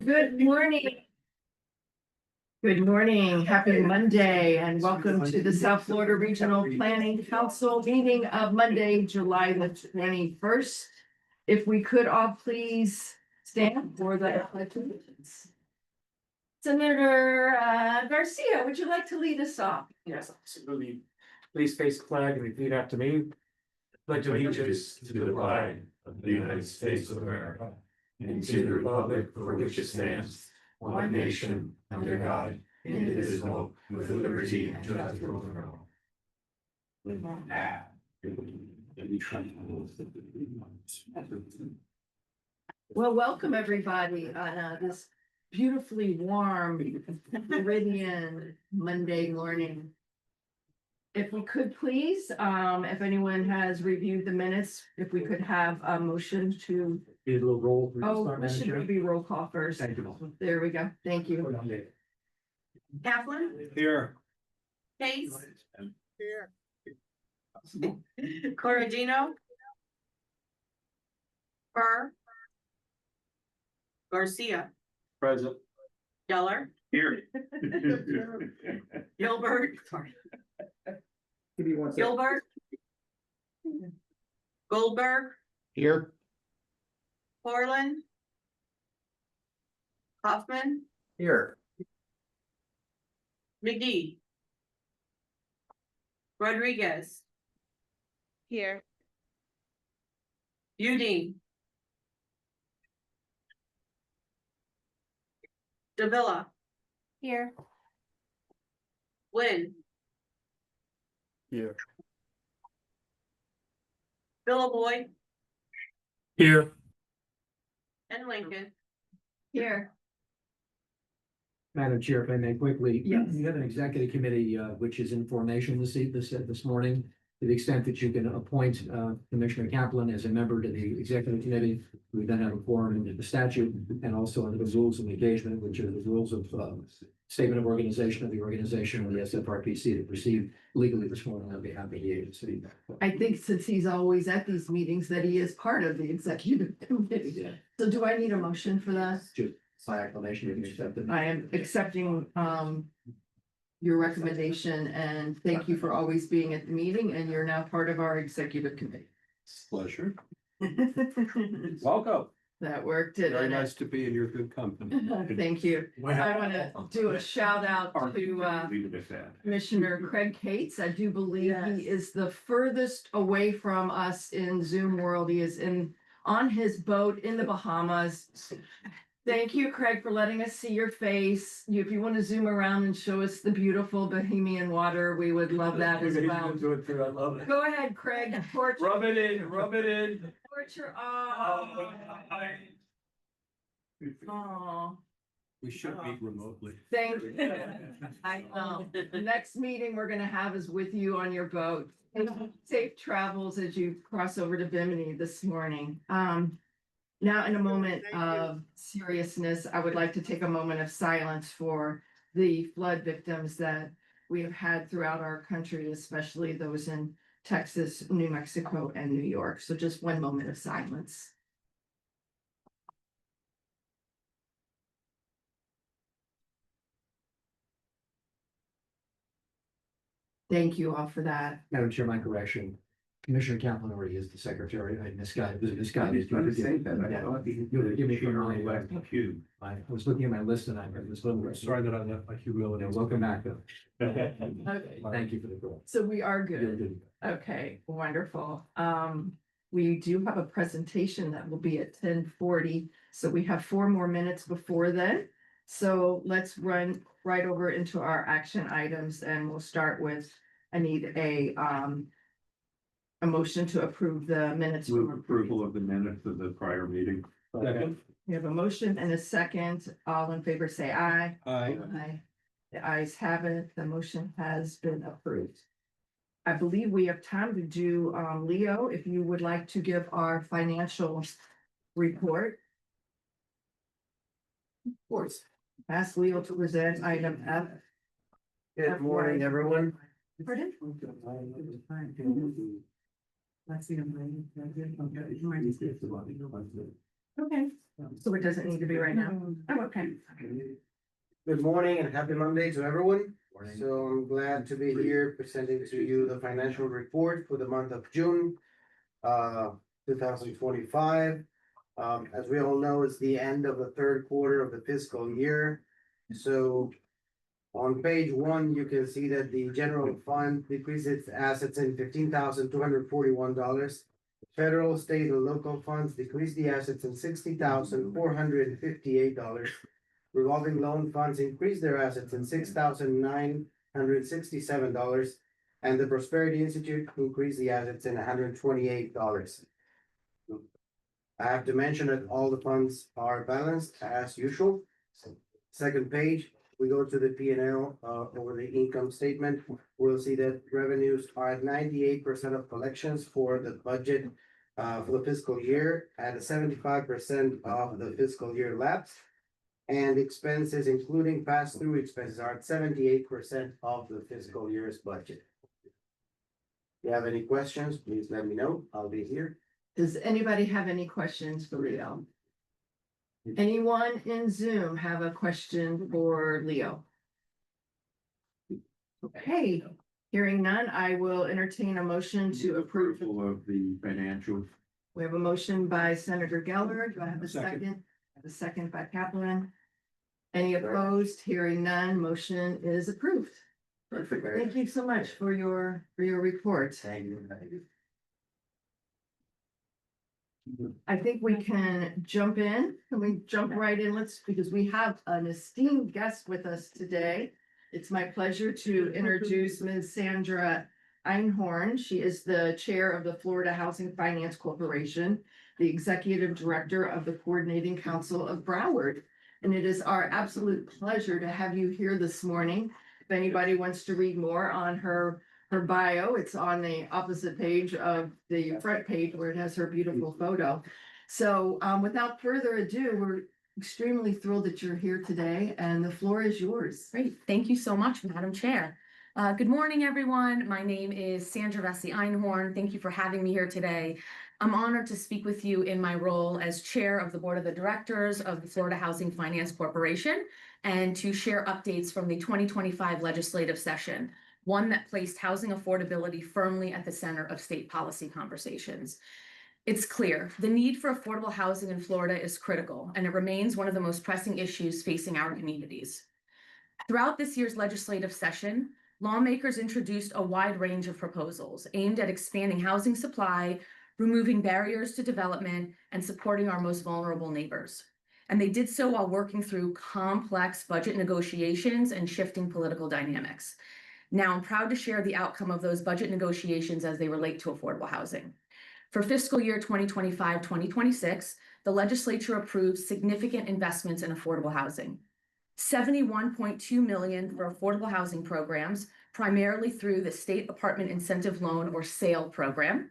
Good morning. Good morning. Happy Monday and welcome to the South Florida Regional Planning Council meeting of Monday, July the 21st. If we could all please stand for the pledge of allegiance. Senator Garcia, would you like to lead us off? Yes, absolutely. Please face the flag and repeat after me. Pledge allegiance to the flag of the United States of America and to the republic for which it stands, one nation, under God, indivisible, with liberty and justice for all. Well, welcome everybody on this beautifully warm Floridian Monday morning. If we could please, if anyone has reviewed the minutes, if we could have a motion to, Need a little roll. should maybe roll call first. Thank you. There we go. Thank you. Kaplan? Here. Case? Here. Corradino? Burr? Garcia, Present. Geller, Here. Gilbert, sorry, Give me one second. Gilbert, Goldberg, Here. Portland, Hoffman, Here. McGee, Rodriguez, Here. Udine, Davila, Here. Wynn, Here. Boy, Here. and Lincoln. Here. Madam Chair, if I may quickly. Yes. You have an executive committee, which is in formation this morning. To the extent that you can appoint, Commissioner Kaplan as a member to the executive committee, we then have a forum under the statute and also under the rules of engagement, which are the rules of, statement of organization of the organization and the SFRPC to proceed legally this morning on behalf of the agency. I think since he's always at these meetings that he is part of the executive committee. Yeah. So do I need a motion for that? Just by acclamation, you can accept it. I am accepting your recommendation and thank you for always being at the meeting and you're now part of our executive committee. Pleasure. That Welcome. worked. Very didn't it? nice to be in your good company. Thank you. I want to do a shout out to Commissioner Craig Cates. I do believe he is the furthest away from us in Zoom world. He is on his boat in the Bahamas. Thank you, Craig, for letting us see your face. If you want to zoom around and show us the beautiful Bahamian water, we would love that as well. Do it too. I love it. Go ahead, Craig. Torch Rub it in, rub it in. your Oh, We should meet remotely. thank you. I know. The next meeting we're gonna have is with you on your boat. Safe travels as you cross over to Bimini this morning. Now in a moment of seriousness, I would like to take a moment of silence for the flood victims that we have had throughout our country, especially those in Texas, New Mexico, and New York. So just one moment of silence. Thank you all for that. Madam Chair, my correction. Commissioner Kaplan already is the secretary. I misguided. Give me from my way. Thank you. I was looking at my list and I was a little. Sorry that I left my humility. Welcome back, though. Okay, Thank you for the call. so we are You're good. good. Okay, wonderful. We do have a presentation that will be at 10:40, so we have 4 more minutes before then. So let's run right over into our action items and we'll start with, I need a motion to approve the minutes. Move approval of the minutes of the prior meeting. Second. We have a motion and a second. All in favor, say aye. Aye. Aye. The ayes have it. The motion has been approved. I believe we have time to do, Leo, if you would like to give our financial report. Of course. Ask Leo to present item F. Good morning, everyone. Pardon? Okay. So it doesn't need to be right now. Oh, okay. Good morning and happy Monday to everyone. So I'm glad to be here presenting to you the financial report for the month of June, 2025. As we all know, it's the end of the third quarter of the fiscal year. So on page one, you can see that the general fund decreased its assets in $15,241. Federal, state, and local funds decreased the assets in $60,458. Revolving loan funds increased their assets in $6,967. And the Prosperity Institute increased the assets in $128. I have to mention that all the funds are balanced as usual. Second page, we go to the P&L over the income statement. We'll see that revenues are at 98% of collections for the budget for the fiscal year, at 75% of the fiscal year lapse. And expenses, including pass-through expenses, are at 78% of the fiscal year's budget. If you have any questions, please let me know. I'll be here. Does anybody have any questions for Leo? Anyone in Zoom have a question for Leo? Okay, hearing none, I will entertain a motion to approve. Approval of the financial. We have a motion by Senator Geller. Do I have a Second. second? I have a second by Kaplan. Any opposed? Hearing none, motion is approved. Perfect. Thank you so much for your report. Thank you. I think we can jump in. Can we jump right in? Because we have an esteemed guest with us today. It's my pleasure to introduce Ms. Sandra Einhorn. She is the chair of the Florida Housing Finance Corporation, the executive director of the Coordinating Council of Broward. And it is our absolute pleasure to have you here this morning. If anybody wants to read more on her bio, it's on the opposite page of the front page where it has her beautiful photo. So without further ado, we're extremely thrilled that you're here today and the floor is yours. Great. Thank you so much, Madam Chair. Good morning, everyone. My name is Sandra Vesey Einhorn. Thank you for having me here today. I'm honored to speak with you in my role as chair of the board of the directors of the Florida Housing Finance Corporation and to share updates from the 2025 legislative session, one that placed housing affordability firmly at the center of state policy conversations. It's clear the need for affordable housing in Florida is critical, and it remains one of the most pressing issues facing our communities. Throughout this year's legislative session, lawmakers introduced a wide range of proposals aimed at expanding housing supply, removing barriers to development, and supporting our most vulnerable neighbors. And they did so while working through complex budget negotiations and shifting political dynamics. Now, I'm proud to share the outcome of those budget negotiations as they relate to affordable housing. For fiscal year 2025-2026, the legislature approved significant investments in affordable housing. $71.2 million for affordable housing programs, primarily through the State Apartment Incentive Loan or SALE program.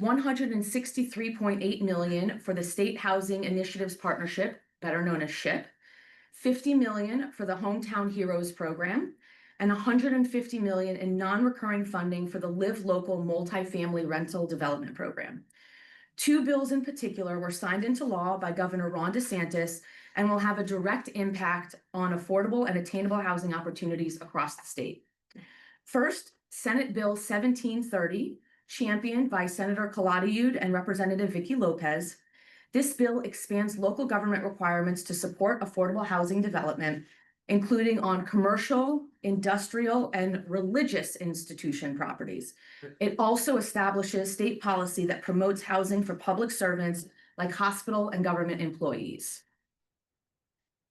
$163.8 million for the State Housing Initiatives Partnership, better known as SHIP. $50 million for the Hometown Heroes program, and $150 million in non-recurring funding for the Live Local Multifamily Rental Development Program. Two bills in particular were signed into law by Governor Ron DeSantis and will have a direct impact on affordable and attainable housing opportunities across the state. First, Senate Bill 1730, championed by Senator Calatayud and Representative Vicky Lopez. This bill expands local government requirements to support affordable housing development, including on commercial, industrial, and religious institution properties. It also establishes state policy that promotes housing for public servants like hospital and government employees.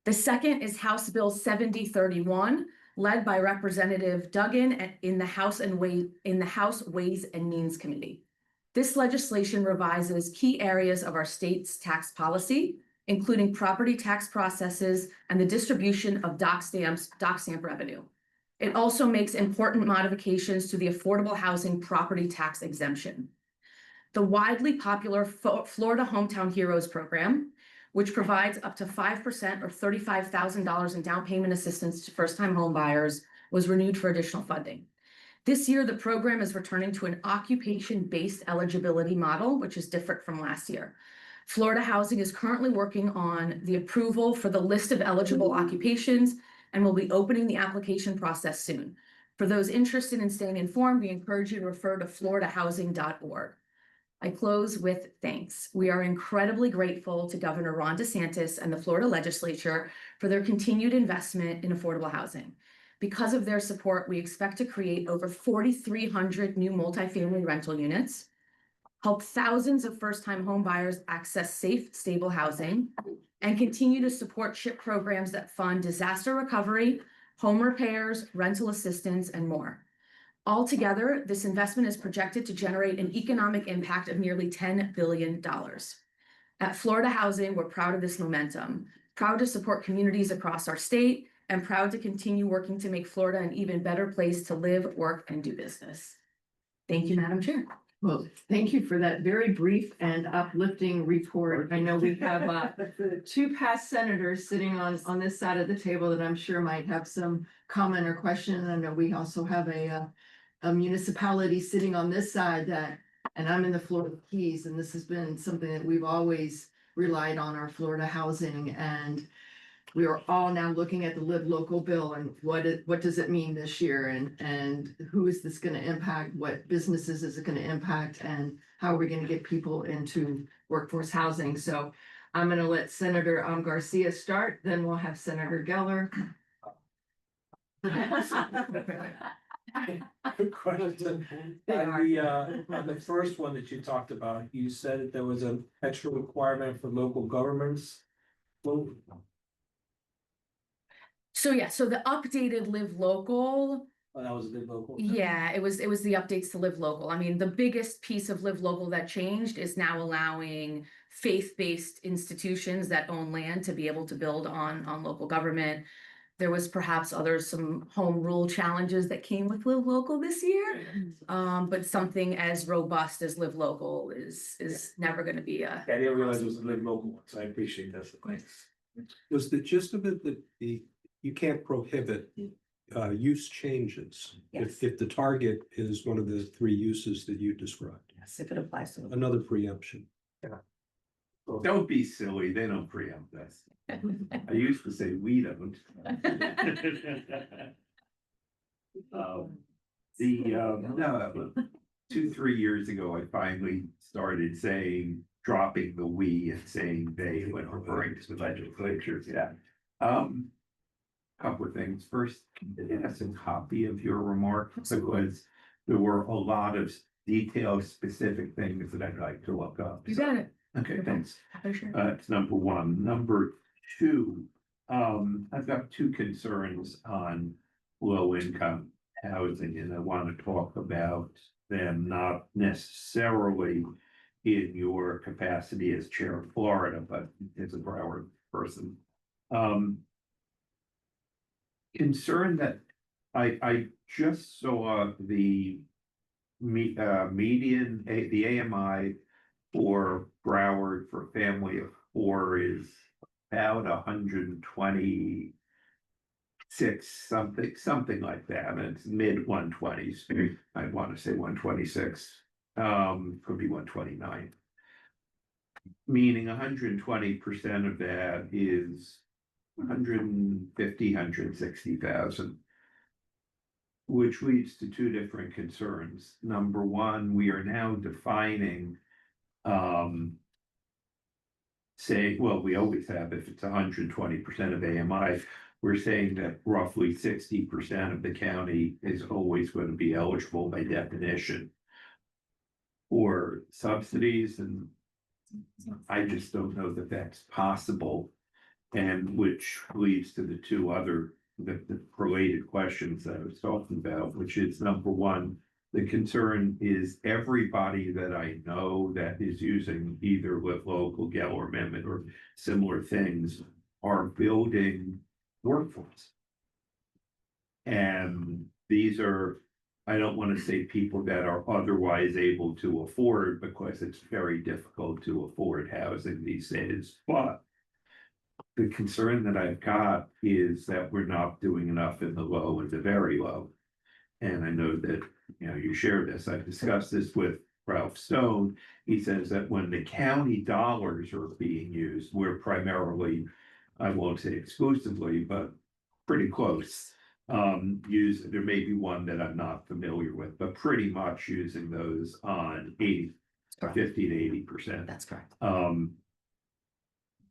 The second is House Bill 7031, led by Representative Duggan in the House Ways and Means Committee. This legislation revises key areas of our state's tax policy, including property tax processes and the distribution of dock stamp revenue. It also makes important modifications to the affordable housing property tax exemption. The widely popular Florida Hometown Heroes program, which provides up to 5% or $35,000 in down payment assistance to first-time home buyers, was renewed for additional funding. This year, the program is returning to an occupation-based eligibility model, which is different from last year. Florida Housing is currently working on the approval for the list of eligible occupations and will be opening the application process soon. For those interested in staying informed, we encourage you to refer to floridahousing.org. I close with thanks. We are incredibly grateful to Governor Ron DeSantis and the Florida legislature for their continued investment in affordable housing. Because of their support, we expect to create over 4,300 new multifamily rental units, help thousands of first-time home buyers access safe, stable housing, and continue to support SHIP programs that fund disaster recovery, home repairs, rental assistance, and more. Altogether, this investment is projected to generate an economic impact of nearly $10 billion. At Florida Housing, we're proud of this momentum, proud to support communities across our state, and proud to continue working to make Florida an even better place to live, work, and do business. Thank you, Madam Chair. Well, thank you for that very brief and uplifting report. I know we have two past senators sitting on this side of the table that I'm sure might have some comment or question. I know we also have a municipality sitting on this side that, and I'm in the Florida Keys, and this has been something that we've always relied on, our Florida housing, and we are all now looking at the Live Local bill and what does it mean this year, and who is this gonna impact, what businesses is it gonna impact, and how are we gonna get people into workforce housing? So I'm gonna let Senator Garcia start, then we'll have Senator Geller. Good question. On the first one that you talked about, you said that there was an extra requirement for local governments. Well, So yeah, so the updated Live Local, oh, that was a big local. yeah, it was the updates to Live Local. I mean, the biggest piece of Live Local that changed is now allowing faith-based institutions that own land to be able to build on local government. There was perhaps some home rule challenges that came with Live Local this year. But something as robust as Live Local is never gonna be a. I didn't realize it was a live local one, so I appreciate that. Was the gist of it that you can't prohibit use changes? Yes. If the target is one of the three uses that you described, Yes, if it applies to. another preemption. Don't be silly, they don't preempt us. I used to say we don't. No, 2-3 years ago, I finally started dropping the we and saying they when referring to the legislatures, yeah. Couple of things. First, it has a copy of your remarks because there were a lot of detailed, specific things that I'd like to look up. You got it. Okay, thanks. For sure. That's number one. Number two, I've got two concerns on low income housing, and I want to talk about them not necessarily in your capacity as chair of Florida, but as a Broward person. Concern that I just saw the median, the AMI for Broward for family of 4 is about 126 something like that, and it's mid 120s. I want to say 126, could be 129, meaning 120% of that is 150, 160,000, which leads to two different concerns. Number one, we are now defining, we always have, if it's 120% of AMI, we're saying that roughly 60% of the county is always going to be eligible by definition for subsidies, and I just don't know that that's possible. And which leads to the two other the related questions that I was talking about, which is number one, the concern is everybody that I know that is using either Live Local, Geller Amendment, or similar things are building workforce. And these are, I don't want to say people that are otherwise able to afford, because it's very difficult to afford housing these days, but the concern that I've got is that we're not doing enough in the low and the very low. And I know that, you share this. I've discussed this with Ralph Stone, he says that when the county dollars are being used, we're primarily, I won't say exclusively, but pretty close. There may be one that I'm not familiar with, but pretty much using those on 50 to 80%. That's correct.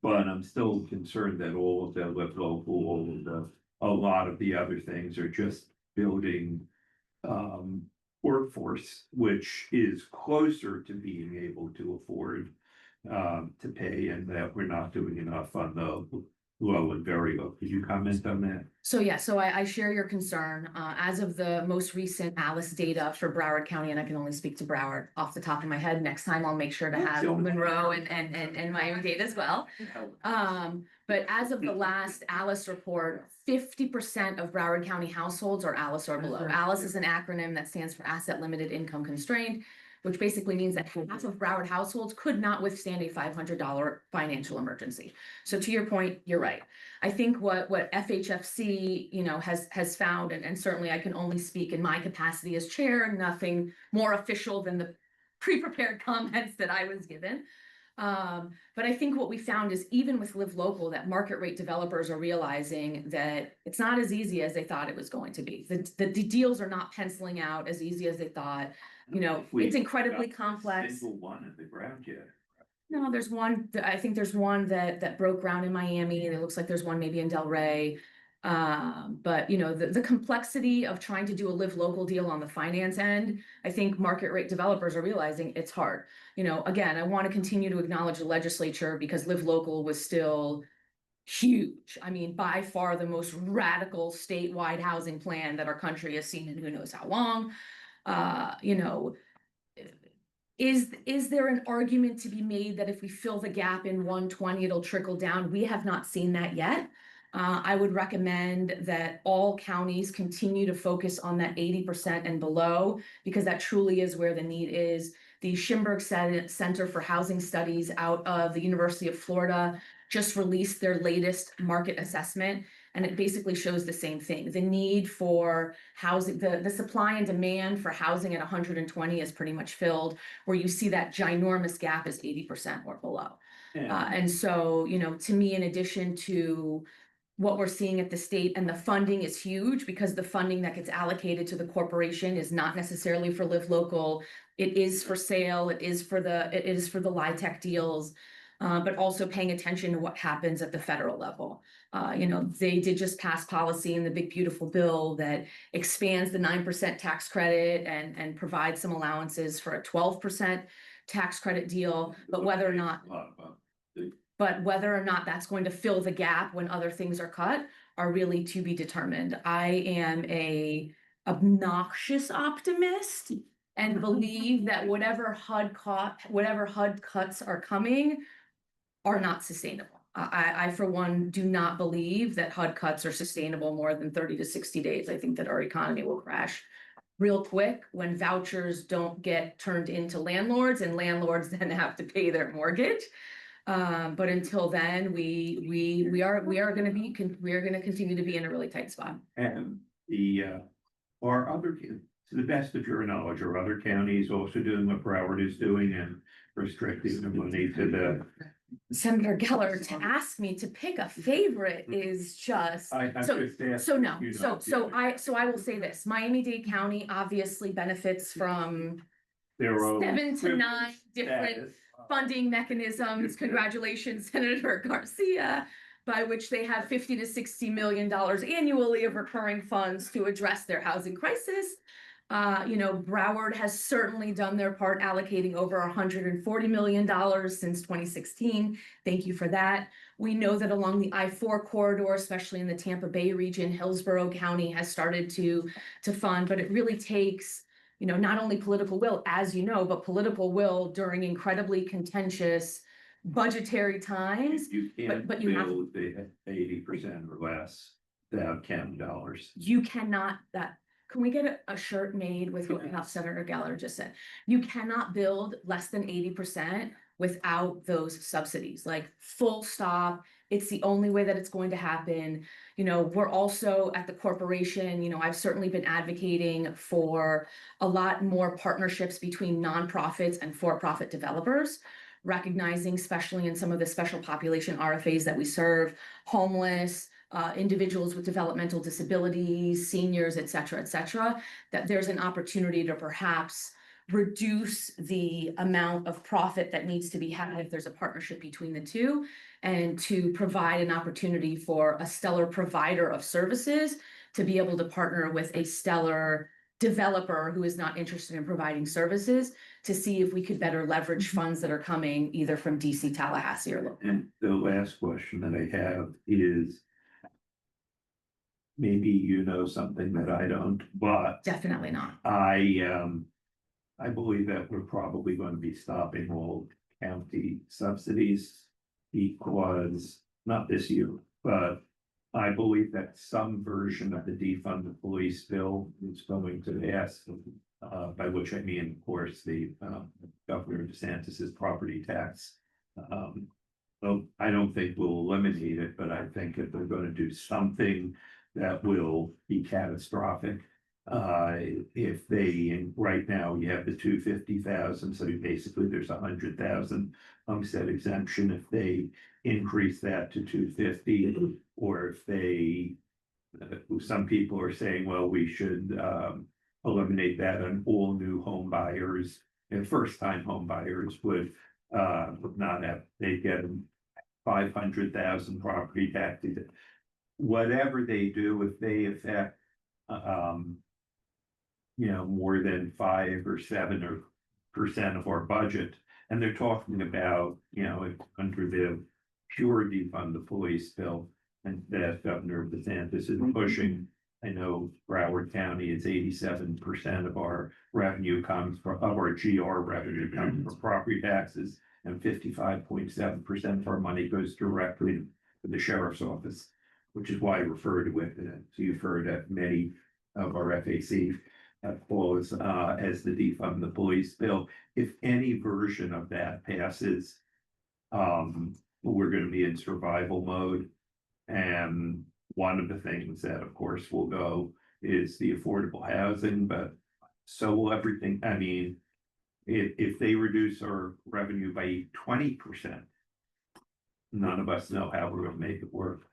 But I'm still concerned that all of the live local, a lot of the other things are just building workforce, which is closer to being able to afford to pay, and that we're not doing enough on the low and very low. Could you comment on that? So yeah, so I share your concern. As of the most recent Alice data for Broward County, and I can only speak to Broward off the top of my head. Next time I'll make sure to have Monroe and Miami-Dade as well. But as of the last Alice report, 50% of Broward County households are Alice or below. Alice is an acronym that stands for Asset Limited Income Constrained, which basically means that half of Broward households could not withstand a $500 financial emergency. So to your point, you're right. I think what FHFC, has found, and certainly I can only speak in my capacity as chair, nothing more official than the pre-prepared comments that I was given. But I think what we found is even with Live Local, that market rate developers are realizing that it's not as easy as they thought it was going to be. The deals are not penciling out as easy as they thought. It's incredibly complex. Single one in the ground yet. No, there's one, I think there's one that broke ground in Miami, and it looks like there's one maybe in Delray. But the complexity of trying to do a Live Local deal on the finance end, I think market rate developers are realizing it's hard. Again, I want to continue to acknowledge the legislature because Live Local was still huge. I mean, by far the most radical statewide housing plan that our country has seen in who knows how long. Is there an argument to be made that if we fill the gap in 120, it'll trickle down? We have not seen that yet. I would recommend that all counties continue to focus on that 80% and below, because that truly is where the need is. The Schimberg Center for Housing Studies out of the University of Florida just released their latest market assessment, and it basically shows the same thing. The need for housing, the supply and demand for housing at 120 is pretty much filled, where you see that ginormous gap is 80% or below. And so, to me, in addition to what we're seeing at the state, and the funding is huge because the funding that gets allocated to the corporation is not necessarily for Live Local. It is for sale. It is for the LIHTC deals, but also paying attention to what happens at the federal level. They did just pass policy in the big beautiful bill that expands the 9% tax credit and provides some allowances for a 12% tax credit deal, but whether or not that's going to fill the gap when other things are cut are really to be determined. I am a obnoxious optimist and believe that whatever HUD cuts are coming are not sustainable. I for one, do not believe that HUD cuts are sustainable more than 30 to 60 days. I think that our economy will crash real quick when vouchers don't get turned into landlords, and landlords then have to pay their mortgage. But until then, we are going to continue to be in a really tight spot. And are other, to the best of your knowledge, are other counties also doing what Broward is doing and restricting the money to the? Senator Geller, to ask me to pick a favorite is just I will say this: Miami-Dade County obviously benefits from 7 to 9 different funding mechanisms. Congratulations, Senator Garcia, by which they have $50 to $60 million annually of recurring funds to address their housing crisis. Broward has certainly done their part, allocating over $140 million since 2016. Thank you for that. We know that along the I-4 corridor, especially in the Tampa Bay region, Hillsborough County has started to fund, but it really takes, not only political will, as you know, but political will during incredibly contentious budgetary times. You can't but you build the 80% or less without county dollars. You cannot, can we get a shirt made with what Senator Geller just said? You cannot build less than 80% without those subsidies, like full stop. It's the only way that it's going to happen. You know, we're also at the corporation, you know, I've certainly been advocating for a lot more partnerships between nonprofits and for-profit developers, recognizing, especially in some of the special population RFAs that we serve, homeless, individuals with developmental disabilities, seniors, et cetera, that there's an opportunity to perhaps reduce the amount of profit that needs to be had if there's a partnership between the two, and to provide an opportunity for a stellar provider of services to be able to partner with a stellar developer who is not interested in providing services, to see if we could better leverage funds that are coming either from DC, Tallahassee, or local. And the last question that I have is, maybe you know something that I don't, but Definitely not. I believe that we're probably going to be stopping all county subsidies, because, not this year, but I believe that some version of the defund the police bill is going to pass. By which I mean, of course, the Governor DeSantis's property tax. Well, I don't think we'll eliminate it, but I think if they're going to do something that will be catastrophic. If they, right now, you have the 250,000, so basically there's 100,000 homestead exemption. If they increase that to 250, or if they, some people are saying, well, we should eliminate that on all new home buyers, and first-time home buyers would not have, they get 500,000 property tax. Whatever they do, if they affect more than 5 or 7% of our budget, and they're talking about, under the pure defund the police bill, and that Governor DeSantis is pushing. I know Broward County is 87% of our revenue comes from, of our GR revenue comes from property taxes, and 55.7% of our money goes directly to the sheriff's office, which is why I refer to it. So you've heard that many of our FAC calls as the defund the police bill. If any version of that passes, we're going to be in survival mode. And one of the things that, of course, will go is the affordable housing, but so will everything. I mean, if they reduce our revenue by 20%, none of us know how we're going to make it work.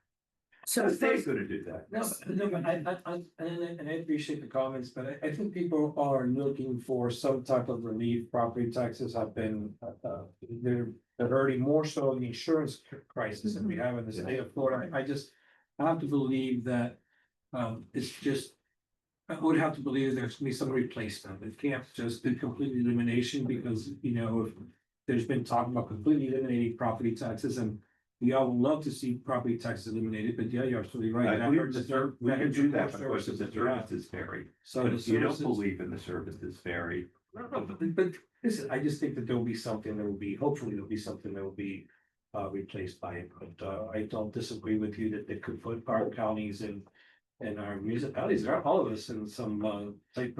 So they're going to do that. No, but I appreciate the comments, but I think people are looking for some type of relief. Property taxes have been, they're hurting more so in the insurance crisis that we have in the state of Florida. I have to believe that, it's just, I would have to believe there's gonna be some replacement. It can't just be complete elimination, because, if there's been talk about completely eliminating property taxes, and we all would love to see property taxes eliminated, but yeah, you're absolutely right. We can do that because the services vary. So But the if you don't services, believe in the services vary, but listen, I just think that there will be something that will be, hopefully there'll be something that will be replaced by it. But I don't disagree with you that they could put our counties and our municipalities, there are all of us in some tight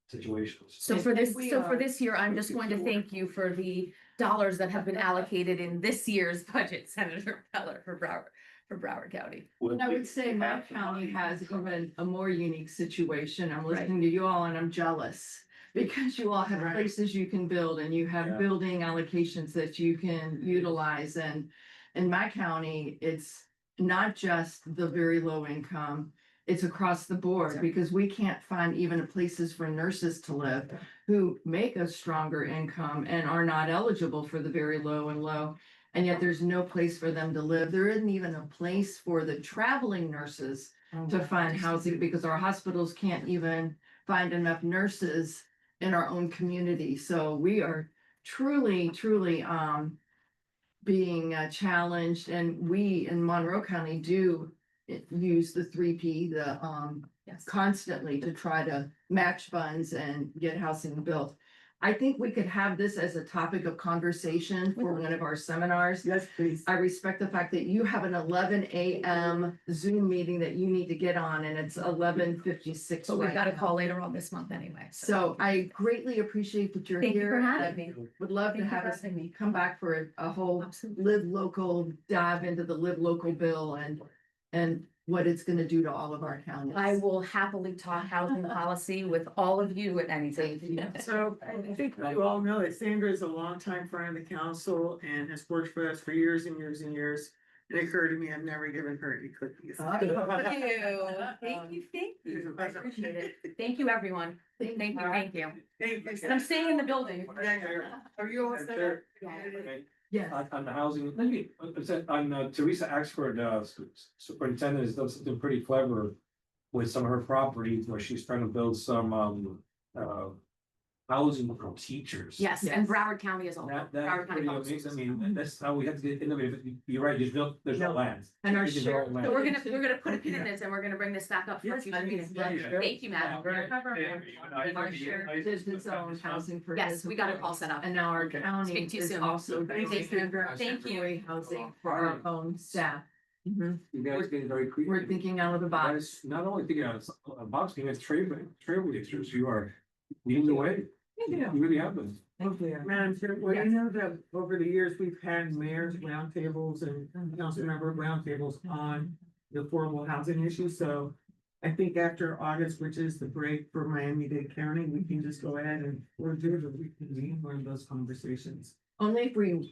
situations. So for this year, I'm just going to thank you for the dollars that have been allocated in this year's budget, Senator Peller, for Broward County. And I would say my county has even a more unique situation. I'm listening to you all and I'm jealous, because you all have places you can build, and you have building allocations that you can utilize. And in my county, it's not just the very low income, it's across the board, because we can't find even places for nurses to live who make a stronger income and are not eligible for the very low and low. And yet there's no place for them to live. There isn't even a place for the traveling nurses to find housing, because our hospitals can't even find enough nurses in our own community. So we are truly being challenged, and we in Monroe County do use the 3P, Yes. constantly to try to match funds and get housing built. I think we could have this as a topic of conversation for one of our seminars. Yes, please. I respect the fact that you have an 11 a.m. Zoom meeting that you need to get on, and it's 11:56. But we've right got a now. call later on this month anyway. So I greatly appreciate that you're Thank you here. for having and me. Would love to Thank you have for us having me. come back for a whole Absolutely. live local, dive into the live local bill and what it's gonna do to all of our counties. I will happily talk housing policy with all of you at any time. So I think you all know that Sandra is a longtime friend of the council and has worked for us for years and years and years. It occurred to me, I've never given her any cookies. Thank you, thank you. I appreciate it. Thank you, everyone. Thank you, thank you. Thank you. And I'm staying in the building. Are you all set? Sure. Yes. On the housing, maybe, on Teresa Axford, superintendent has done something pretty clever with some of her properties where she's trying to build some, housing for teachers. Yes, and Broward County is all. That, Broward that's County pretty Public amazing. I Schools. mean, that's how we have to get innovative. You're right, there's no land. And our There's no sheriff- land. So we're gonna put a pin in this and we're gonna bring this back up for Yes, future meetings. please. Thank you, Matt. Our sheriff did his own housing for. Yes, his we got it all employees, set up. And now our county Speak to you is soon. also. Thank you, doing Sandra. Thank you. temporary housing for our own staff. Mhm. You guys getting very creative. We're thinking out of the box. Guys, not only thinking out of a box, being as trailblazers, you are leading the way. You really have been. Thank you. Madam Chair, well, you know that over the years, we've had mayors roundtables and council member roundtables on the affordable housing issue, so I think after August, which is the break for Miami-Dade County, we can just go ahead and we're due to reconvene one of those conversations. Only if we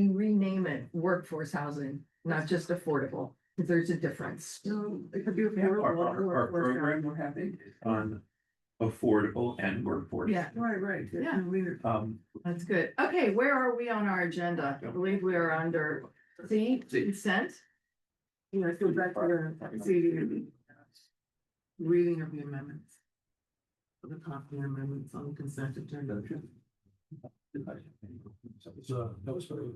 rename it workforce housing, not just affordable, because there's a difference. So it could be Our affordable. program we're having on affordable and workforce. Yeah. Right. Yeah. That's good. Okay, where are we on our agenda? I believe we are under C, consent. Yeah, so back to the reading of the amendments. The copy amendments on the consent agenda. That was very.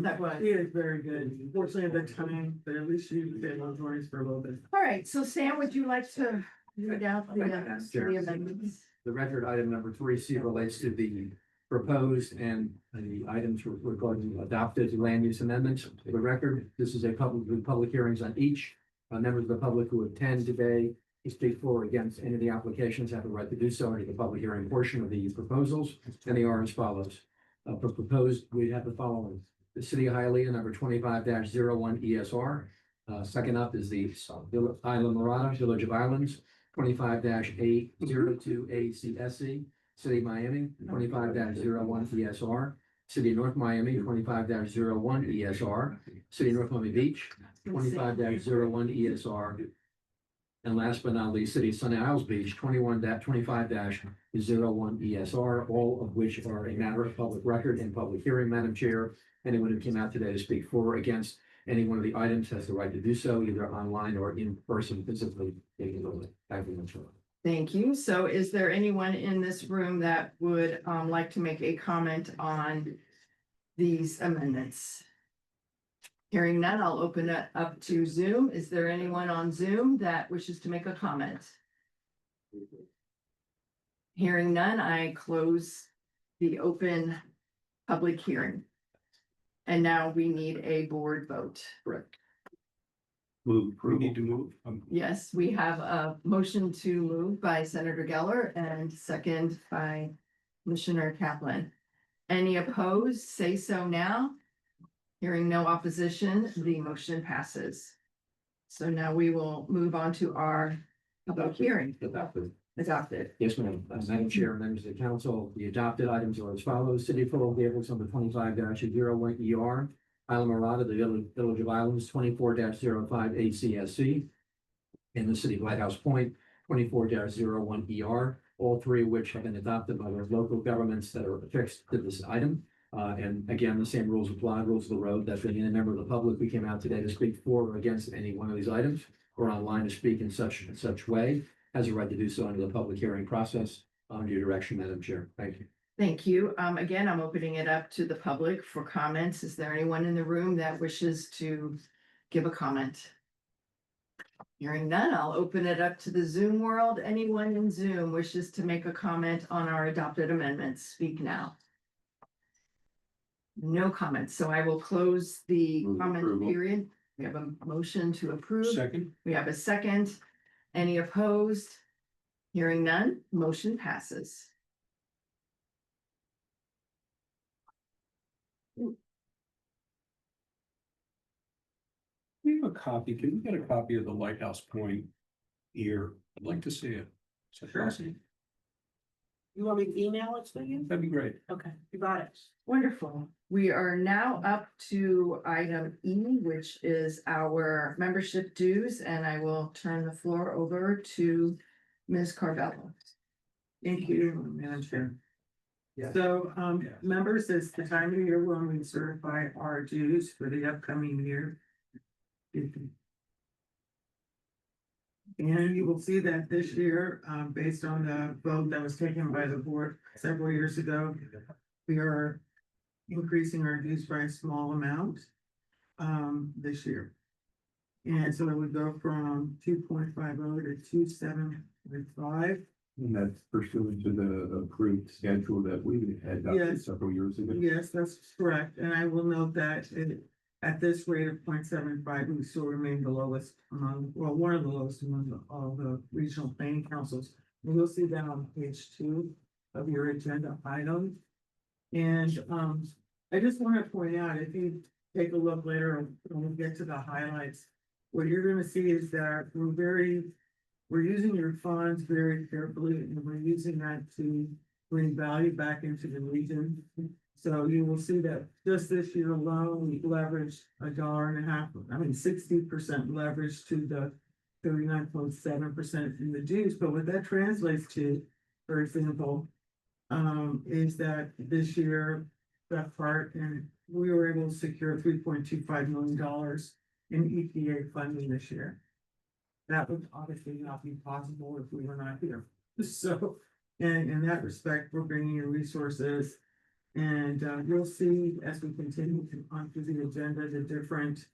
That was. He is very good. Unfortunately, at the time, but at least you did those words for a little bit. All right, so Sam, would you like to read out the Sure. amendments? The record item number 3C relates to the proposed and the items regarding adopted land use amendments. For the record, this is a public hearings on each. Members of the public who attend today to speak for or against any of the applications have the right to do so under the public hearing portion of the proposals, and they are as follows. For proposed, we have the following: the City of Hialeah, number 25-01 ESR. Second up is the Isla Mirada, Village of Islands, 25-802 ACSC. City of Miami, 25-01 ESR. City of North Miami, 25-01 ESR. City of North Miami Beach, 25-01 ESR. And last but not least, City of Sunny Isles Beach, 25-01 ESR, all of which are a matter of public record and public hearing, Madam Chair. Anyone who came out today to speak for or against any one of the items has the right to do so, either online or in person, physically. Thank you. Thank you. So is there anyone in this room that would like to make a comment on these amendments? Hearing none, I'll open it up to Zoom. Is there anyone on Zoom that wishes to make a comment? Hearing none, I close the open public hearing. And now we need a board vote. Correct. Move We approval. need to move. Yes, we have a motion to move by Senator Geller and second by Commissioner Kaplan. Any opposed, say so now. Hearing no opposition, the motion passes. So now we will move on to our public hearing. Adopted. Yes, ma'am. Madam Chair, members of the council, the adopted items are as follows: City of Floral Gables, number 25-01 ER. Isla Mirada, the Village of Islands, 24-05 ACSC. And the City of Lighthouse Point, 24-01 ER. All three of which have been adopted by their local governments that are affixed to this item. And again, the same rules apply, rules of the road, that being a member of the public, we came out today to speak for or against any one of these items, or online to speak in such way, has a right to do so under the public hearing process. Under your direction, Madam Chair. Thank you. Thank you. Again, I'm opening it up to the public for comments. Is there anyone in the room that wishes to give a comment? Hearing none, I'll open it up to the Zoom world. Anyone in Zoom wishes to make a comment on our adopted amendments, speak now. No comments, so I will close the Move comment approval. period. We have a motion to approve. Second, We have a second. Any opposed? Hearing none, motion passes. we have a copy. Can we get a copy of the Lighthouse Point here? I'd like to see it. Is that Sure. possible? You want me to email it to you? That'd be great. Okay, you got it. Wonderful. We are now up to item E, which is our membership dues, and I will turn the floor over to Ms. Carvello. Thank you, Madam Chair. Yeah. So, members, it's the time of year when we certify our dues for the upcoming year. And you will see that this year, based on the vote that was taken by the board several years ago, we are increasing our dues by a small amount, this year. And so it would go from 2.50 to 2.735. And that's pursuant to the approved schedule that we had adopted Yes. several years ago. Yes, that's correct, and I will note that at this rate of 0.75, we still remain the lowest among, well, one of the lowest among all the regional planning councils. And you'll see that on page 2 of your agenda item. And I just want to point out, if you take a look later when we get to the highlights, what you're gonna see is that we're using your funds very carefully, and we're using that to bring value back into the region. So you will see that just this year alone, we leveraged $1.50, 60% leverage to the 39.7% in the dues. But what that translates to, for example, is that this year, that part, and we were able to secure $3.25 million in EPA funding this year. That would obviously not be possible if we were not here. So, and in that respect, we're bringing in resources. And you'll see as we continue on through the agenda, the different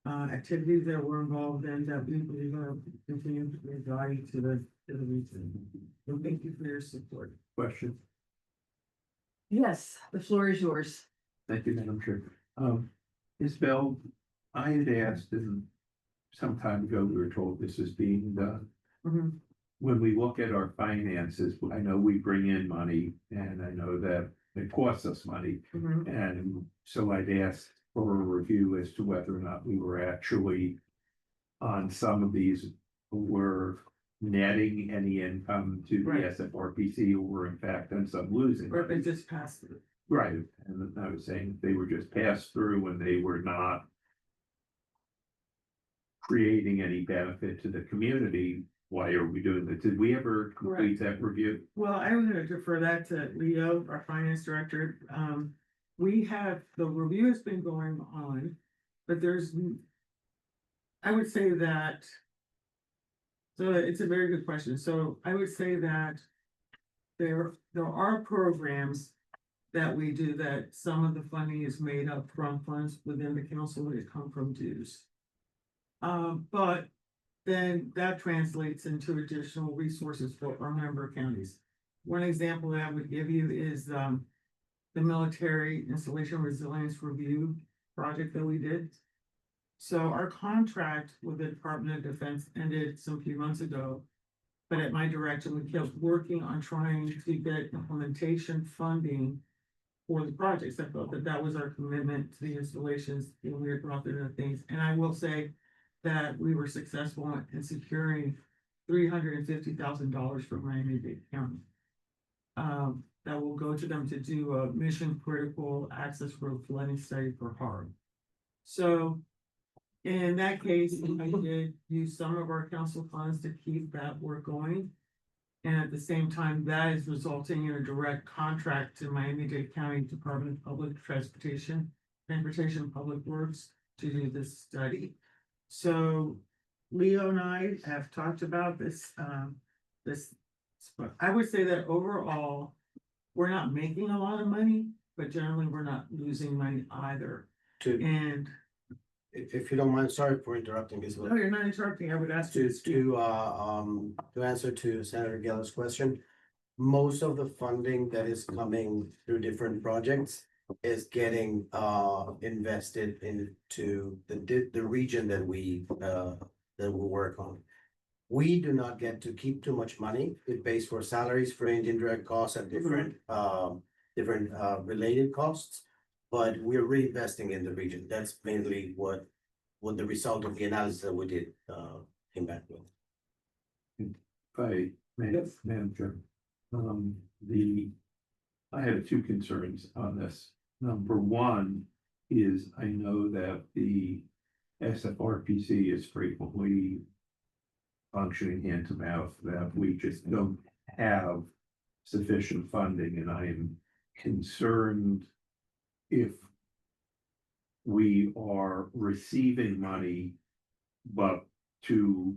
activities that we're involved in that we believe are continuing to bring value to the region. So thank you for your support. Question. Yes, the floor is yours. Thank you, Madam Chair. Isabel, I had asked, and some time ago, we were told this is being done. Mhm. When we look at our finances, I know we bring in money, and I know that it costs us money. Mhm. And so I'd asked for a review as to whether or not we were actually on some of these, were netting any income to the Right. SFRPC, or were in fact on some losing. Or if money. it just passed through. Right, and I was saying they were just passed through and they were not creating any benefit to the community. Why are we doing that? Did we ever complete that review? Well, I'm gonna defer that to Leo, our finance director. The review has been going on, but I would say that. So it's a very good question. So I would say that there are programs that we do that some of the funding is made up from funds within the council that come from dues. But then that translates into additional resources for our member counties. One example that I would give you is the military installation resilience review project that we did. So our contract with the Department of Defense ended some few months ago. But at my direction, we kept working on trying to get implementation funding for the projects. I felt that that was our commitment to the installations, and we had brought through the things. And I will say that we were successful in securing $350,000 from Miami-Dade County. That will go to them to do a mission critical access road flooding study for HARB. So in that case, I did use some of our council funds to keep that work going. And at the same time, that is resulting in a direct contract to Miami-Dade County Department of Public Transportation and Public Works to do this study. So Leo and I have talked about this, I would say that overall, we're not making a lot of money, but generally we're not losing money either. And if you don't mind, sorry for interrupting, Ms. No, you're not interrupting. I would ask you To, to speak. to answer to Senator Geller's question, most of the funding that is coming through different projects is getting, invested into the region that we work on. We do not get to keep too much money. It pays for salaries, fringe, indirect costs, and different related costs. But we're reinvesting in the region. That's mainly what the result of the analysis that we did, came back with. Madam Chair. I have two concerns on this. Number one is I know that the SFRPC is frequently functioning hand to mouth, that we just don't have sufficient funding, and I am concerned if we are receiving money, but to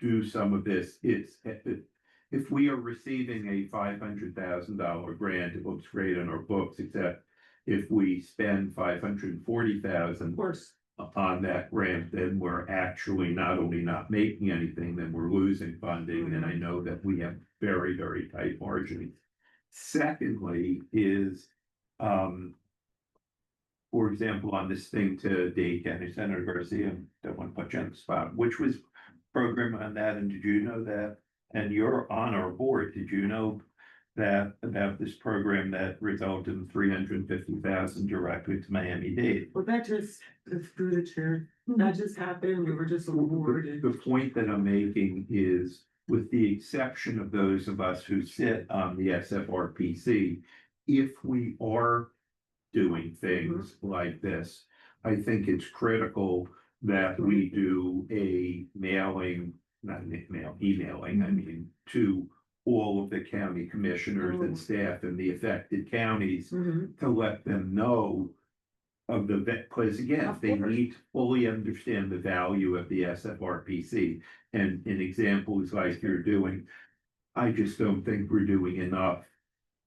do some of this, if we are receiving a $500,000 grant, it looks great on our books, except if we spend $540,000 Of course. on that grant, then we're actually not only not making anything, then we're losing funding, and I know that we have very, very tight margins. Secondly is, for example, on this thing to Dade County, Senator Garcia, don't want to put you on the spot, which was program on that, and did you know that? And you're on our board, did you know that about this program that resulted in $350,000 directly to Miami-Dade? Well, that just, it's through the chair. That just happened. We were just awarded. The point that I'm making is, with the exception of those of us who sit on the SFRPC, if we are doing things like this, I think it's critical that we do a mailing, not an emailing, I mean, to all of the county commissioners and staff in the affected counties Mhm. to let them know of the, because again, Of they course. need to fully understand the value of the SFRPC. And in examples like you're doing, I just don't think we're doing enough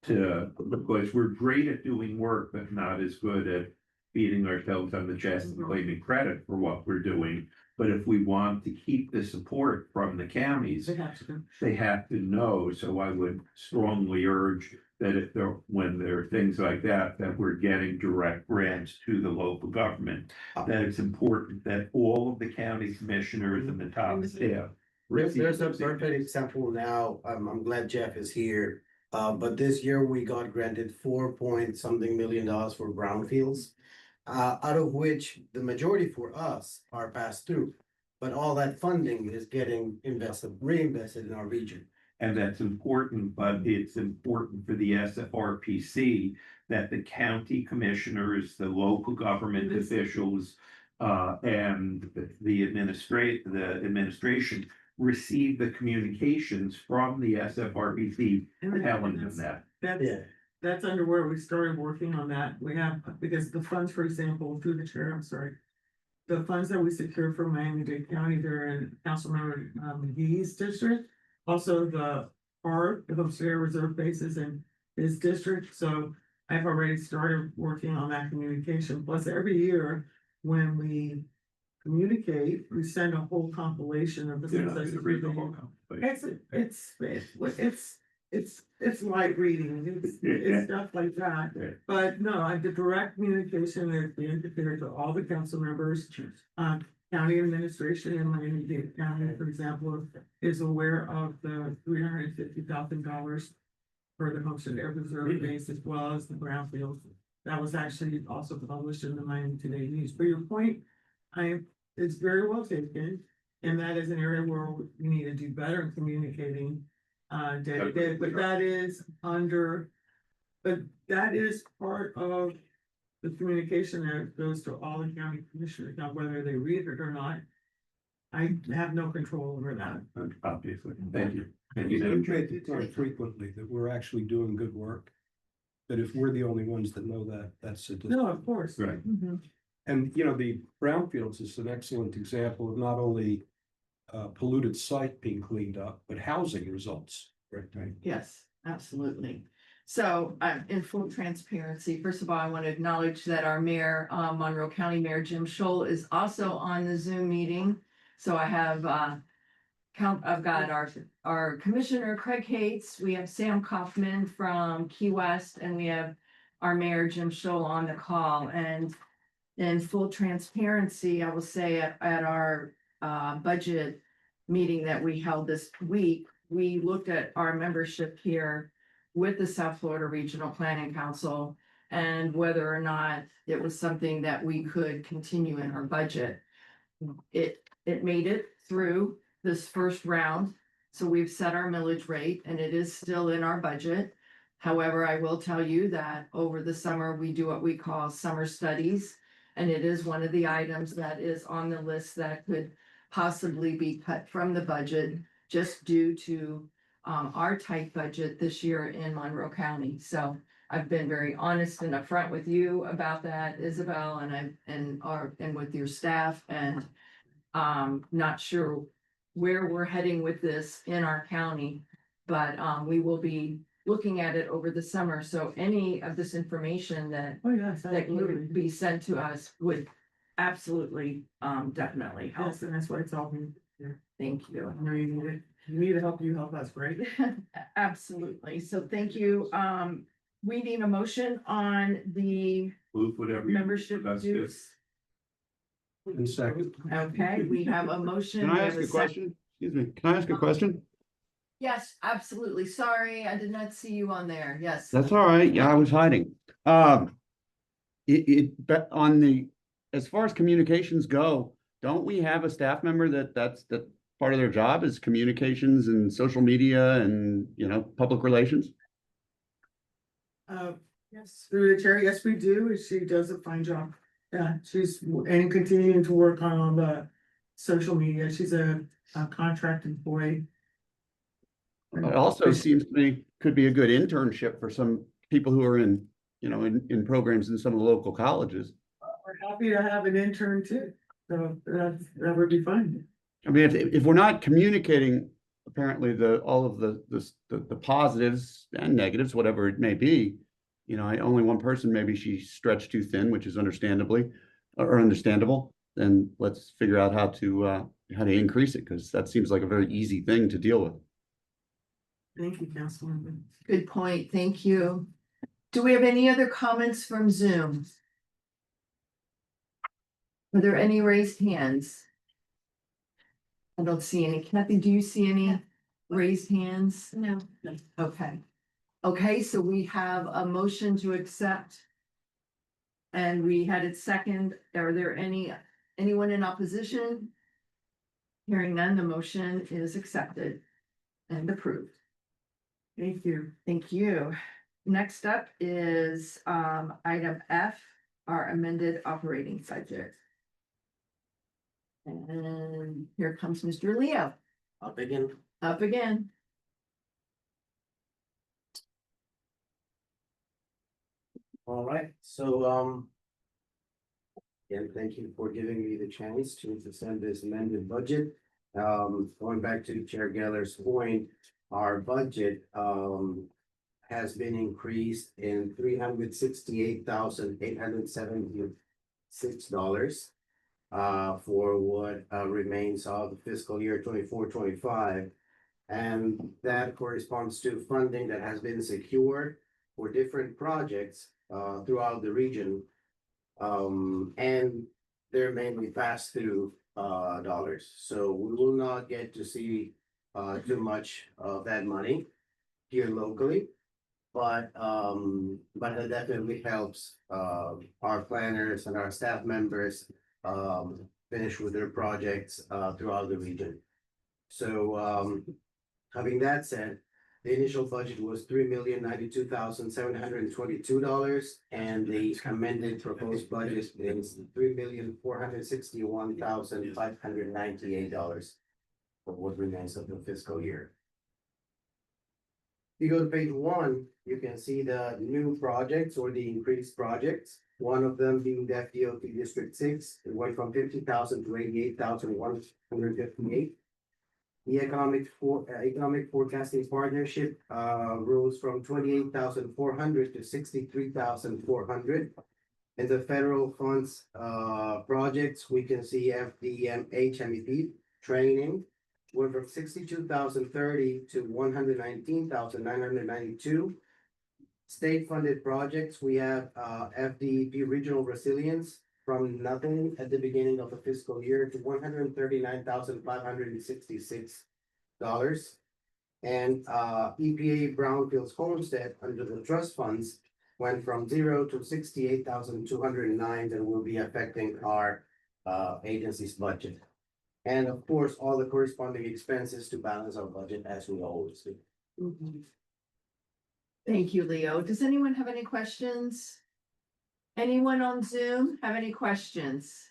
because we're great at doing work, but not as good at beating ourselves on the chest and claiming credit for what we're doing. But if we want to keep the support from the counties, They have to. they have to know. So I would strongly urge that if there, when there are things like that, that we're getting direct grants to the local government, that it's important that all of the county commissioners and the top staff. There's a perfect example now. I'm glad Jeff is here. But this year we got granted $4 million for brownfields. Out of which the majority for us are passed through. But all that funding is getting reinvested in our region. And that's important, but it's important for the SFRPC that the county commissioners, the local government officials, and the administration receive the communications from the SFRPC telling them that. That's under where we started working on that. We have, because the funds, for example, through the chair, I'm sorry. The funds that we secure from Miami-Dade County, they're in Councilmember McGee's district. Also the Homestead Reserve bases in his district. So I've already started working on that communication. Plus every year when we communicate, we send a whole compilation of the things that we're doing. It's light reading, it's stuff like that. But no, the direct communication is being prepared to all the council members. County administration in Miami-Dade County, for example, is aware of the $350,000 for the Homestead Reserve base as well as the brownfields. That was actually also published in the Miami-Dade News. For your point, it's very well taken. And that is an area where we need to do better in communicating day to day, but that is part of the communication that goes to all the county commissioners. Now, whether they read it or not, I have no control over that. Obviously, thank you. You made the point frequently that we're actually doing good work. That if we're the only ones that know that, that's a. No, of course. Right. Mhm. And, you know, the brownfields is an excellent example of not only polluted site being cleaned up, but housing results. Right. Yes, absolutely. So, in full transparency, first of all, I want to acknowledge that our mayor, Monroe County Mayor Jim Scholl is also on the Zoom meeting. So I have, I've got our Commissioner Craig Hates, we have Sam Kaufman from Key West, and we have our Mayor Jim Scholl on the call. And in full transparency, I will say at our budget meeting that we held this week, we looked at our membership here with the South Florida Regional Planning Council and whether or not it was something that we could continue in our budget. It made it through this first round, so we've set our millage rate and it is still in our budget. However, I will tell you that over the summer, we do what we call summer studies. And it is one of the items that is on the list that could possibly be cut from the budget just due to our tight budget this year in Monroe County. So I've been very honest and upfront with you about that, Isabel, and with your staff, and not sure where we're heading with this in our county, but we will be looking at it over the summer. So any of this information that Oh, yes. that would be sent to us would absolutely, definitely help. Yes, and that's what it's all been. Thank you. I know you need it. You need to help, you help us, right? Absolutely. So thank you. We need a motion on the Move whatever. you- membership that's good. dues. And second. Okay, we have a motion. Can We I have ask a sec- question? Excuse me, can I ask a question? Yes, absolutely. Sorry, I did not see you on there. Yes. That's all right. Yeah, I was hiding. But on the, as far as communications go, don't we have a staff member that's part of their job is communications and social media and, public relations? Yes, through the chair, yes, we do. She does a fine job. Yeah, she's, and continuing to work on the social media. She's a contract employee. It also seems to me could be a good internship for some people who are in, in programs in some of the local colleges. We're happy to have an intern too, so that would be fine. I mean, if we're not communicating apparently all of the positives and negatives, whatever it may be, only one person, maybe she's stretched too thin, which is understandable, then let's figure out how to increase it, because that seems like a very easy thing to deal with. Thank you, Councilwoman. Good point. Thank you. Do we have any other comments from Zoom? Are there any raised hands? I don't see any. Kathy, do you see any raised hands? No. Okay. Okay, so we have a motion to accept. And we had it second. Are there anyone in opposition? Hearing none, the motion is accepted and approved. Thank you. Thank you. Next up is item F, our amended operating budget. And here comes Mr. Leo. Up again. Up again. All right, so, again, thank you for giving me the chance to present this amended budget. Going back to Chair Geller's point, our budget, has been increased in $368,876. For what remains of the fiscal year 24-25. And that corresponds to funding that has been secured for different projects throughout the region. And they're mainly pass-through dollars. So we will not get to see too much of that money here locally. But it definitely helps our planners and our staff members finish with their projects throughout the region. So having that said, the initial budget was $3,092,722, and the amended proposed budget is $3,461,598 for what remains of the fiscal year. If you go to page 1, you can see the new projects or the increased projects. One of them being the FDOT District 6, it went from 50,000 to 88,158. The economic forecasting partnership rose from 28,400 to 63,400. In the federal funds projects, we can see FDMH MEP training went from 62,030 to 119,992. State funded projects, we have FDP Regional Resilience from nothing at the beginning of the fiscal year to $139,566. And EPA Brownfields Homestead under the trust funds went from 0 to 68,209 that will be affecting our agency's budget. And of course, all the corresponding expenses to balance our budget as we always do. Thank you, Leo. Does anyone have any questions? Anyone on Zoom have any questions?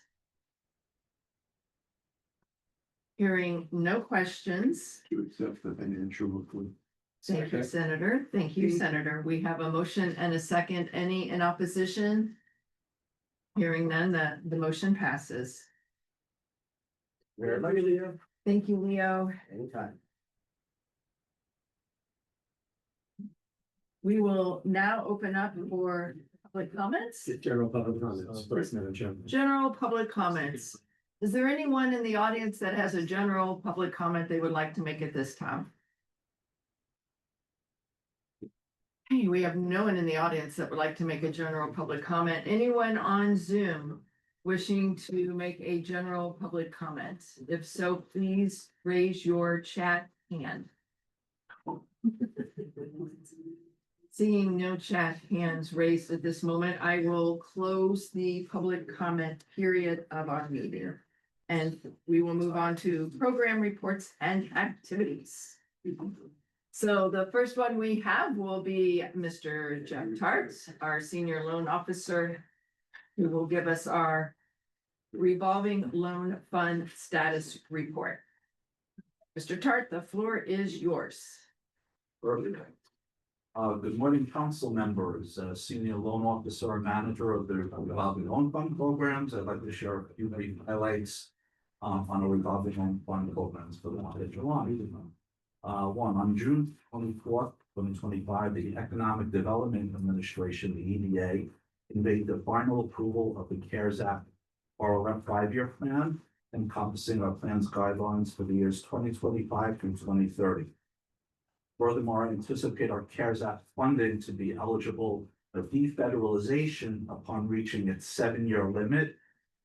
Hearing no questions. To accept the financial report. Thank you, Senator. Thank you, Senator. We have a motion and a second. Any in opposition? Hearing none, the motion passes. Very much, Leo. Thank you, Leo. Anytime. We will now open up for public comments. General public comments, first, Madam Chairman. General public comments. Is there anyone in the audience that has a general public comment they would like to make at this time? Hey, we have no one in the audience that would like to make a general public comment. Anyone on Zoom wishing to make a general public comment? If so, please raise your chat hand. Seeing no chat hands raised at this moment, I will close the public comment period of our meeting. And we will move on to program reports and activities. So the first one we have will be Mr. Jeff Tarts, our senior loan officer, who will give us our revolving loan fund status report. Mr. Tart, the floor is yours. Good morning, council members, senior loan officer and manager of the revolving loan fund programs. I'd like to share a few brief highlights on the revolving loan fund programs for the month of July. One, on June 24th, 2025, the Economic Development Administration, the EDA, conveyed the final approval of the CARES Act RLF 5-year plan, encompassing our plan's guidelines for the years 2025 through 2030. Furthermore, I anticipate our CARES Act funding to be eligible for defederalization upon reaching its 7-year limit.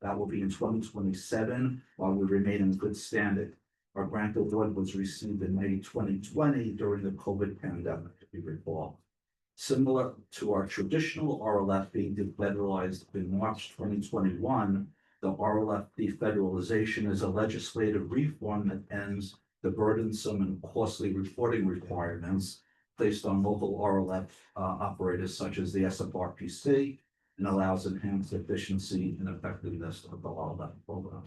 That will be in 2027, while we remain in good standing. Our grant award was received in May 2020 during the COVID pandemic, if you recall. Similar to our traditional RLF being defederalized in March 2021, the RLF defederalization is a legislative reform that ends the burdensome and costly reporting requirements placed on local RLF operators such as the SFRPC and allows enhanced efficiency and effectiveness of the RLF program.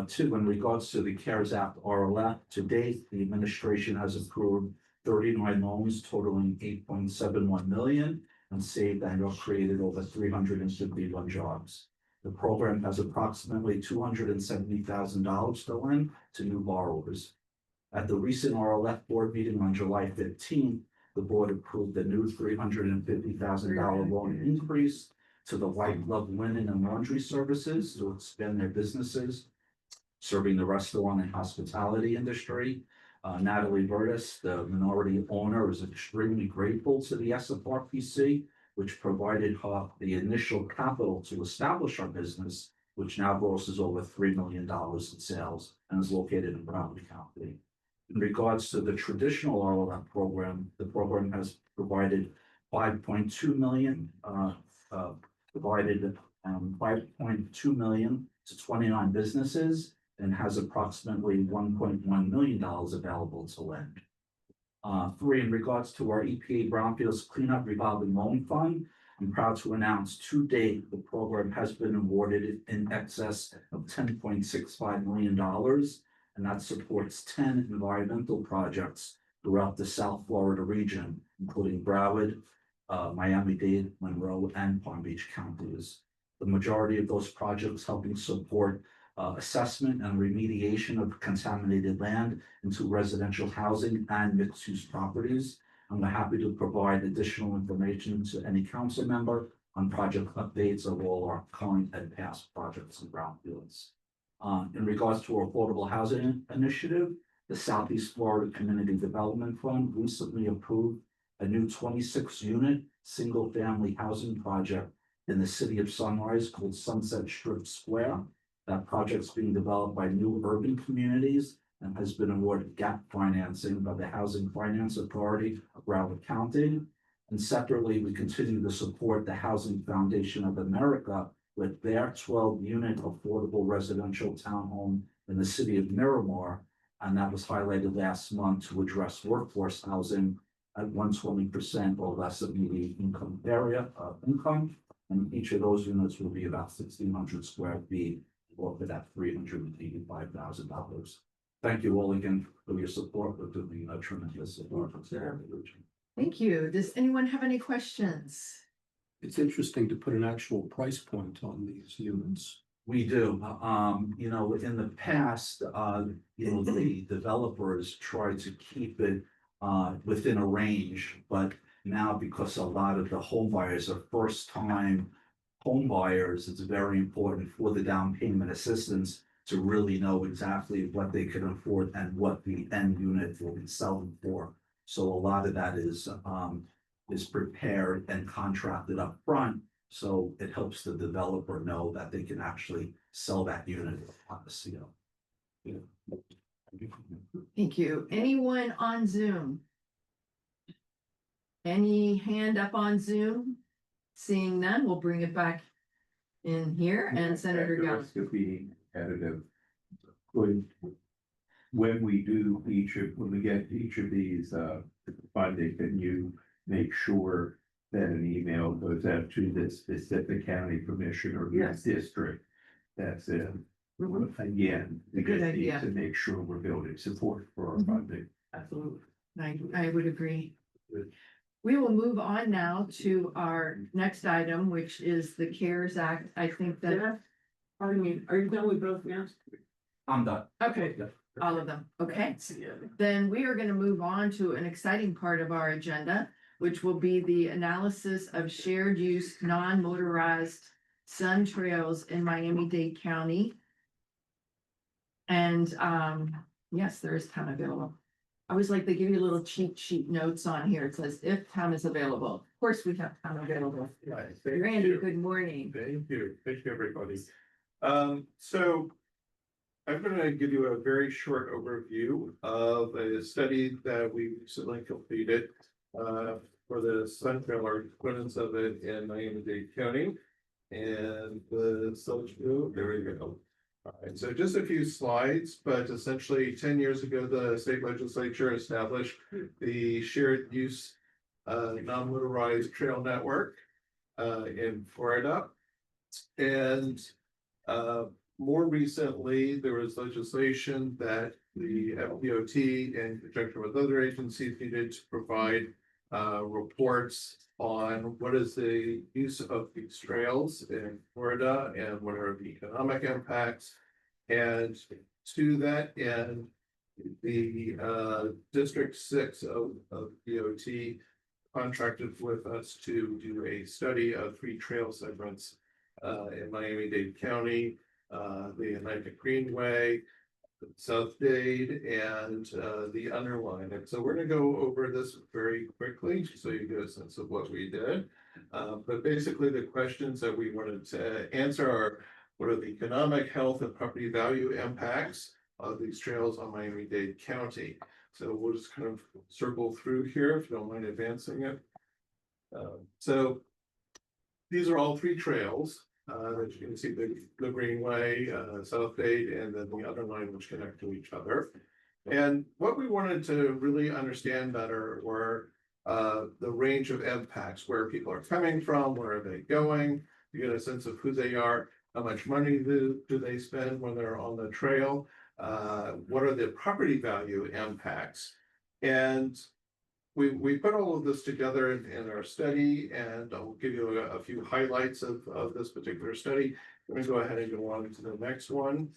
Two, in regards to the CARES Act RLF, to date, the administration has approved 39 loans totaling $8.71 million and saved and or created over 351 jobs. The program has approximately $270,000 to lend to new borrowers. At the recent RLF board meeting on July 15th, the board approved a new $350,000 loan increase to the white glove linen and laundry services to expand their businesses, serving the restaurant and hospitality industry. Natalie Vertis, the minority owner, is extremely grateful to the SFRPC, which provided her the initial capital to establish our business, which now grosses over $3 million in sales and is located in Broward County. In regards to the traditional RLF program, the program has provided $5.2 million, $5.2 million to 29 businesses and has approximately $1.1 million available to lend. Three, in regards to our EPA Brownfields Cleanup Revolving Loan Fund, I'm proud to announce to date the program has been awarded in excess of $10.65 million, and that supports 10 environmental projects throughout the South Florida region, including Broward, Miami-Dade, Monroe, and Palm Beach counties. The majority of those projects helping support assessment and remediation of contaminated land into residential housing and mixed-use properties. I'm happy to provide additional information to any council member on project updates of all our current and past projects and brownfields. In regards to our affordable housing initiative, the Southeast Florida Community Development Fund recently approved a new 26-unit single-family housing project in the city of Sunrise called Sunset Strip Square. That project's being developed by New Urban Communities and has been awarded gap financing by the Housing Finance Authority of Broward County. And separately, we continue to support the Housing Foundation of America with their 12-unit affordable residential townhome in the city of Miramar. And that was highlighted last month to address workforce housing at 120% or less of median income area of income. And each of those units will be about 1,600 square feet, or for that $385,000. Thank you all again for your support, for doing a tremendous support. Thank you. Does anyone have any questions? It's interesting to put an actual price point on these units. We do, you know, in the past, you know, the developers try to keep it within a range, but now because a lot of the home buyers are first-time home buyers, it's very important for the down payment assistance to really know exactly what they can afford and what the end unit will be selling for. So a lot of that is prepared and contracted up front, so it helps the developer know that they can actually sell that unit on the CO. Thank you. Anyone on Zoom? Any hand up on Zoom? Seeing none, we'll bring it back in here and Senator Gallo. To be competitive. When we do when we get each of these funding, can you make sure that an email goes out to the specific county commissioner or Yes. district that's in? Again, we Good just need idea. to make sure we're building support for our funding. Absolutely. I would agree. We will move on now to our next item, which is the CARES Act. I think that, Jeff, pardon me, are you done with both now? I'm done. okay, all of them, okay. Then we are gonna move on to an exciting part of our agenda, which will be the analysis of shared use, non-motorized sun trails in Miami-Dade County. And, yes, there is time available. I always like, they give you little cheat sheet notes on here. It says if time is available. Of course, we have time available. Right, thank Randy, you. good morning. Thank you, everybody. So I'm gonna give you a very short overview of a study that we recently completed for the sun trail, or equivalents of it in Miami-Dade County. And there we go. All right, so just a few slides, but essentially 10 years ago, the state legislature established the shared use non-motorized trail network in Florida. And more recently, there was legislation that the FDOT, in conjunction with other agencies, needed to provide reports on what is the use of these trails in Florida and what are the economic impacts. And to that end, the District 6 of DOT contracted with us to do a study of 3 trail segments in Miami-Dade County, the Atlantic Greenway, South Dade, and the Underline. And so we're gonna go over this very quickly, so you get a sense of what we did. But basically the questions that we wanted to answer are, what are the economic, health, and property value impacts of these trails on Miami-Dade County? So we'll just kind of circle through here if you don't mind advancing it. So these are all 3 trails. That you can see the Greenway, South Dade, and then the Underline, which connect to each other. And what we wanted to really understand better were the range of impacts, where people are coming from, where are they going, you get a sense of who they are, how much money do they spend when they're on the trail, what are the property value impacts. And we put all of this together in our study, and I'll give you a few highlights of this particular study. let me go ahead and go on to the next one.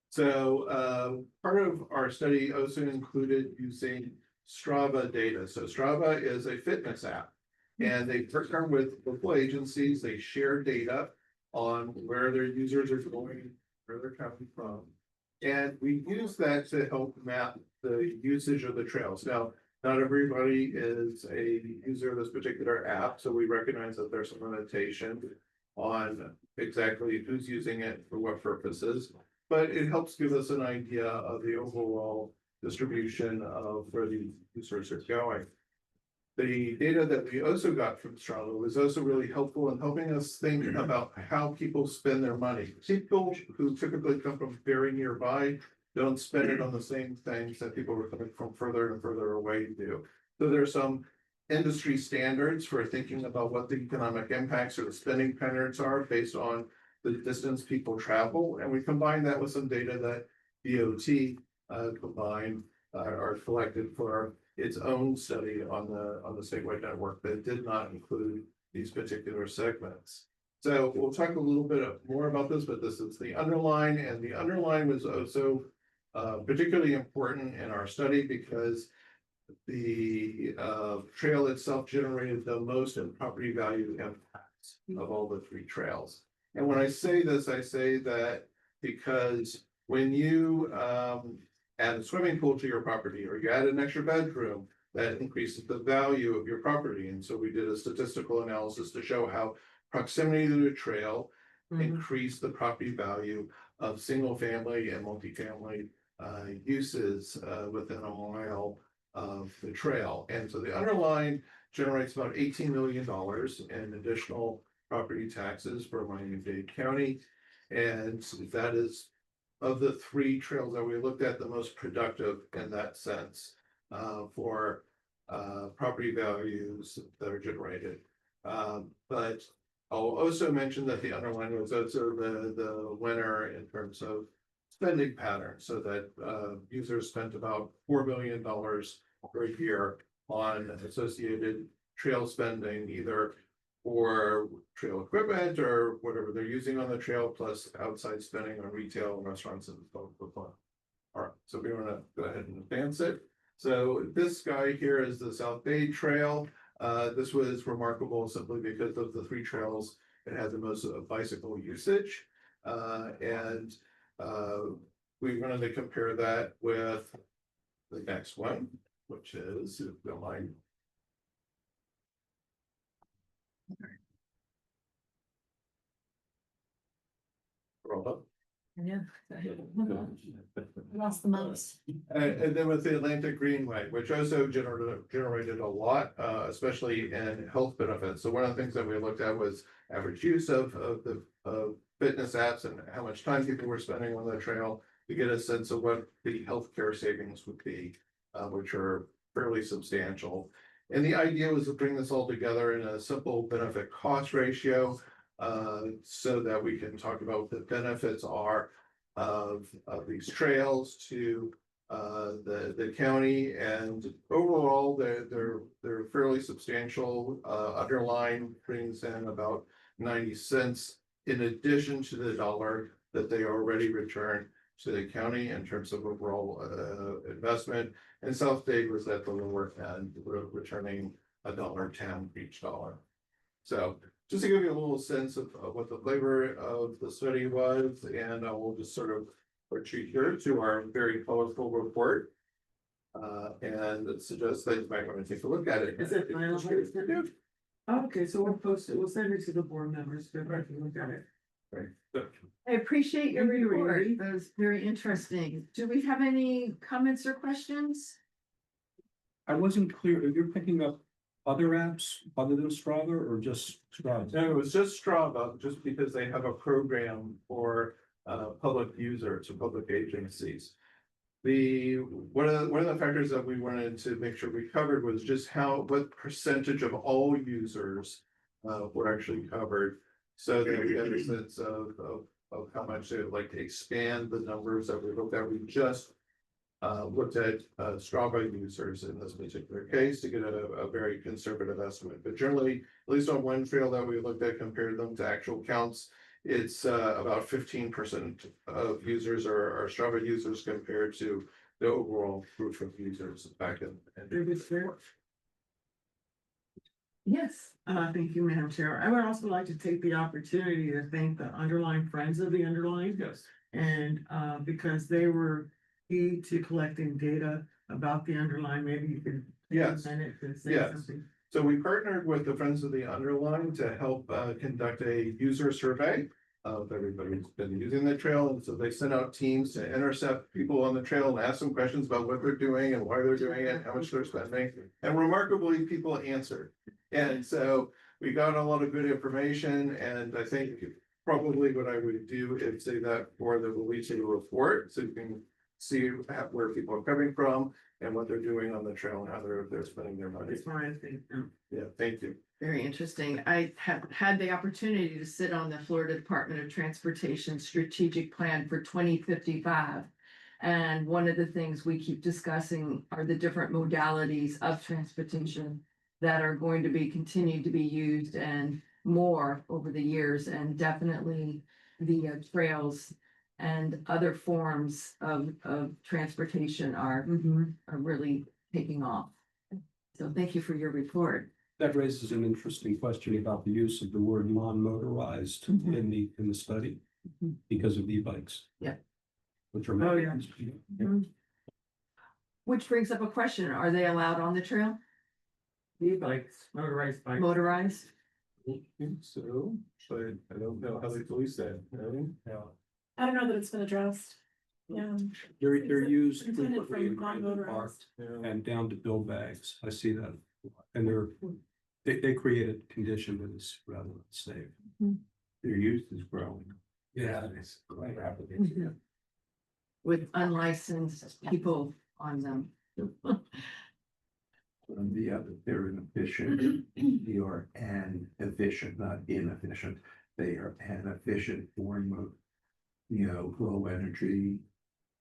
So, part of our study also included using Strava data. So Strava is a fitness app. And they partner with local agencies, they share data on where their users are going, where they're coming from. And we use that to help map the usage of the trails. Now, not everybody is a user of this particular app, so we recognize that there's some limitation on exactly who's using it for what purposes. But it helps give us an idea of the overall distribution of where the users are going. The data that we also got from Strava was also really helpful in helping us think about how people spend their money. People who typically come from very nearby don't spend it on the same things that people who are coming from further and further away do. So there's some industry standards for thinking about what the economic impacts or the spending patterns are based on the distance people travel. And we combine that with some data that DOT combined or collected for its own study on the statewide network that did not include these particular segments. So we'll talk a little bit more about this, but this is the underline, and the underline was also particularly important in our study because the trail itself generated the most in property value impacts of all the three trails. And when I say this, I say that because when you add a swimming pool to your property, or you add an extra bedroom, that increases the value of your property. And so we did a statistical analysis to show how proximity to the trail increased the property value of single family and multifamily uses within a mile of the trail. And so the underline generates about $18 million in additional property taxes for Miami-Dade County. And that is, of the three trails that we looked at, the most productive in that sense for property values that are generated. But I'll also mention that the underline was also the winner in terms of spending patterns, so that users spent about $4 million per year on associated trail spending, either for trail equipment or whatever they're using on the trail, plus outside spending on retail and restaurants and so forth. All right, so we want to go ahead and advance it. So this guy here is the South Bay Trail. This was remarkable simply because of the three trails. It had the most bicycle usage. And we wanted to compare that with the next one, which is, if you don't mind. Roll up. Yeah. Lost the mouse. And then with the Atlantic Greenway, which also generated a lot, especially in health benefits. So one of the things that we looked at was average use of the fitness apps and how much time people were spending on the trail to get a sense of what the healthcare savings would be, which are fairly substantial. And the idea was to bring this all together in a simple benefit cost ratio, so that we can talk about what the benefits are of these trails to the county, and overall they're fairly substantial. Underline brings in about 90 cents in addition to the dollar that they already return to the county in terms of overall investment. And South Dade was at the lower end, returning $1.10 for each dollar. So just to give you a little sense of what the flavor of the study was, and I will just sort of retreat here to our very colorful report. And suggest that you might want to take a look at it. Is it final? Okay, so we'll post it, we'll send it to the board members, to look at it. Right. I appreciate your Thank you, report. Randy. That was very interesting. Do we have any comments or questions? I wasn't clear, are you picking up other apps other than Strava or just Strava? No, it was just Strava, just because they have a program for public users or public agencies. One of the factors that we wanted to make sure we covered was just what percentage of all users were actually covered, so that we had a sense of how much they would like to expand the numbers that we looked at. We just looked at Strava users in this particular case to get a very conservative estimate. But generally, at least on one trail that we looked at, compared them to actual counts, it's about 15% of users are Strava users compared to the overall group of users back in. Yes. Thank you, Madam Chair. I would also like to take the opportunity to thank the underlying friends of the underlying. Yes. And because they were key to collecting data about the underlying, maybe you could. take a Yes. minute to say Yes. something. So we partnered with the Friends of the Underline to help conduct a user survey of everybody who's been using the trail. And so they sent out teams to intercept people on the trail and ask them questions about what they're doing and why they're doing it, how much they're spending. And remarkably, people answered. And so we got a lot of good information, and I think probably what I would do is say that for the release of the report, so you can see where people are coming from and what they're doing on the trail and how they're spending their money. That's why I think. Yeah, thank you. Very interesting. I have had the opportunity to sit on the Florida Department of Transportation Strategic Plan for 2055. And one of the things we keep discussing are the different modalities of transportation that are going to be continued to be used and more over the years, and definitely the trails and other forms of transportation are really taking off. So thank you for your report. That raises an interesting question about the use of the word non-motorized in the study because of e-bikes. Yeah. Which are. Oh, yeah. Which brings up a question. Are they allowed on the trail? E-bikes, motorized bikes. Motorized? I think so, but I don't know how they police that. I don't know that it's been addressed. Yeah. They're used Intended for frequently in park non-motorized. and down to bill bags. I see that. And they create a condition that is rather unsafe. Their use is growing. Yeah. It's quite rapidly. With unlicensed people on them. On the other, they're inefficient. They are an efficient, not inefficient. They are an efficient form of, low energy